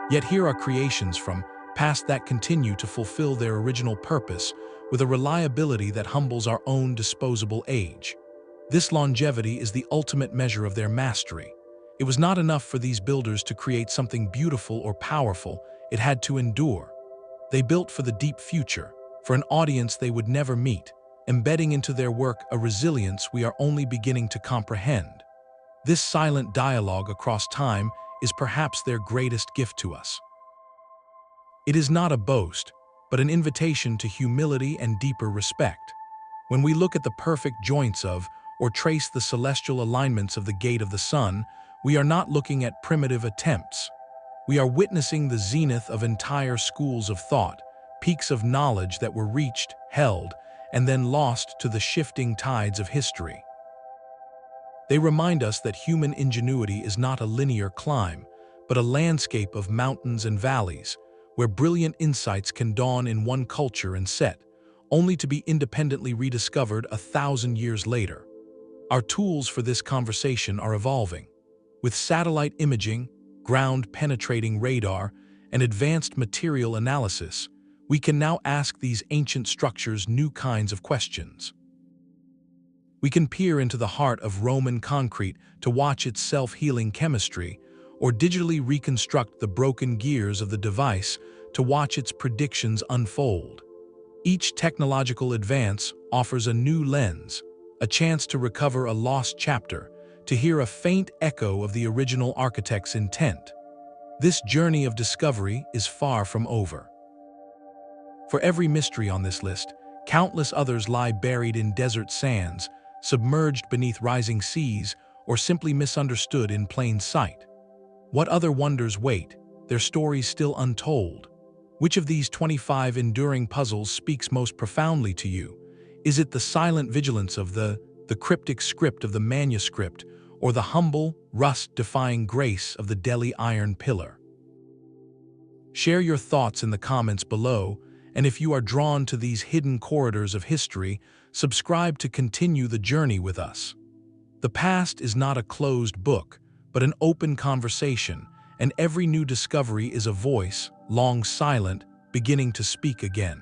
Yet here are creations from past that continue to fulfill their original purpose with a reliability that humbles our own disposable age. This longevity is the ultimate measure of their mastery. It was not enough for these builders to create something beautiful or powerful, it had to endure. They built for the deep future, for an audience they would never meet, embedding into their work a resilience we are only beginning to comprehend. This silent dialogue across time is perhaps their greatest gift to us. It is not a boast, but an invitation to humility and deeper respect. When we look at the perfect joints of, or trace the celestial alignments of the gate of the sun, we are not looking at primitive attempts. We are witnessing the zenith of entire schools of thought, peaks of knowledge that were reached, held, and then lost to the shifting tides of history. They remind us that human ingenuity is not a linear climb, but a landscape of mountains and valleys, where brilliant insights can dawn in one culture and set, only to be independently rediscovered 1,000 years later. Our tools for this conversation are evolving. With satellite imaging, ground-penetrating radar, and advanced material analysis, we can now ask these ancient structures new kinds of questions. We can peer into the heart of Roman concrete to watch its self-healing chemistry, or digitally reconstruct the broken gears of the device to watch its predictions unfold. Each technological advance offers a new lens, a chance to recover a lost chapter, to hear a faint echo of the original architect's intent. This journey of discovery is far from over. For every mystery on this list, countless others lie buried in desert sands, submerged beneath rising seas, or simply misunderstood in plain sight. What other wonders wait, their stories still untold? Which of these 25 enduring puzzles speaks most profoundly to you? Is it the silent vigilance of the cryptic script of the manuscript, or the humble, rust-defying grace of the Delhi iron pillar? Share your thoughts in the comments below, and if you are drawn to these hidden corridors of history, subscribe to continue the journey with us. The past is not a closed book, but an open conversation, and every new discovery is a voice, long silent, beginning to speak again.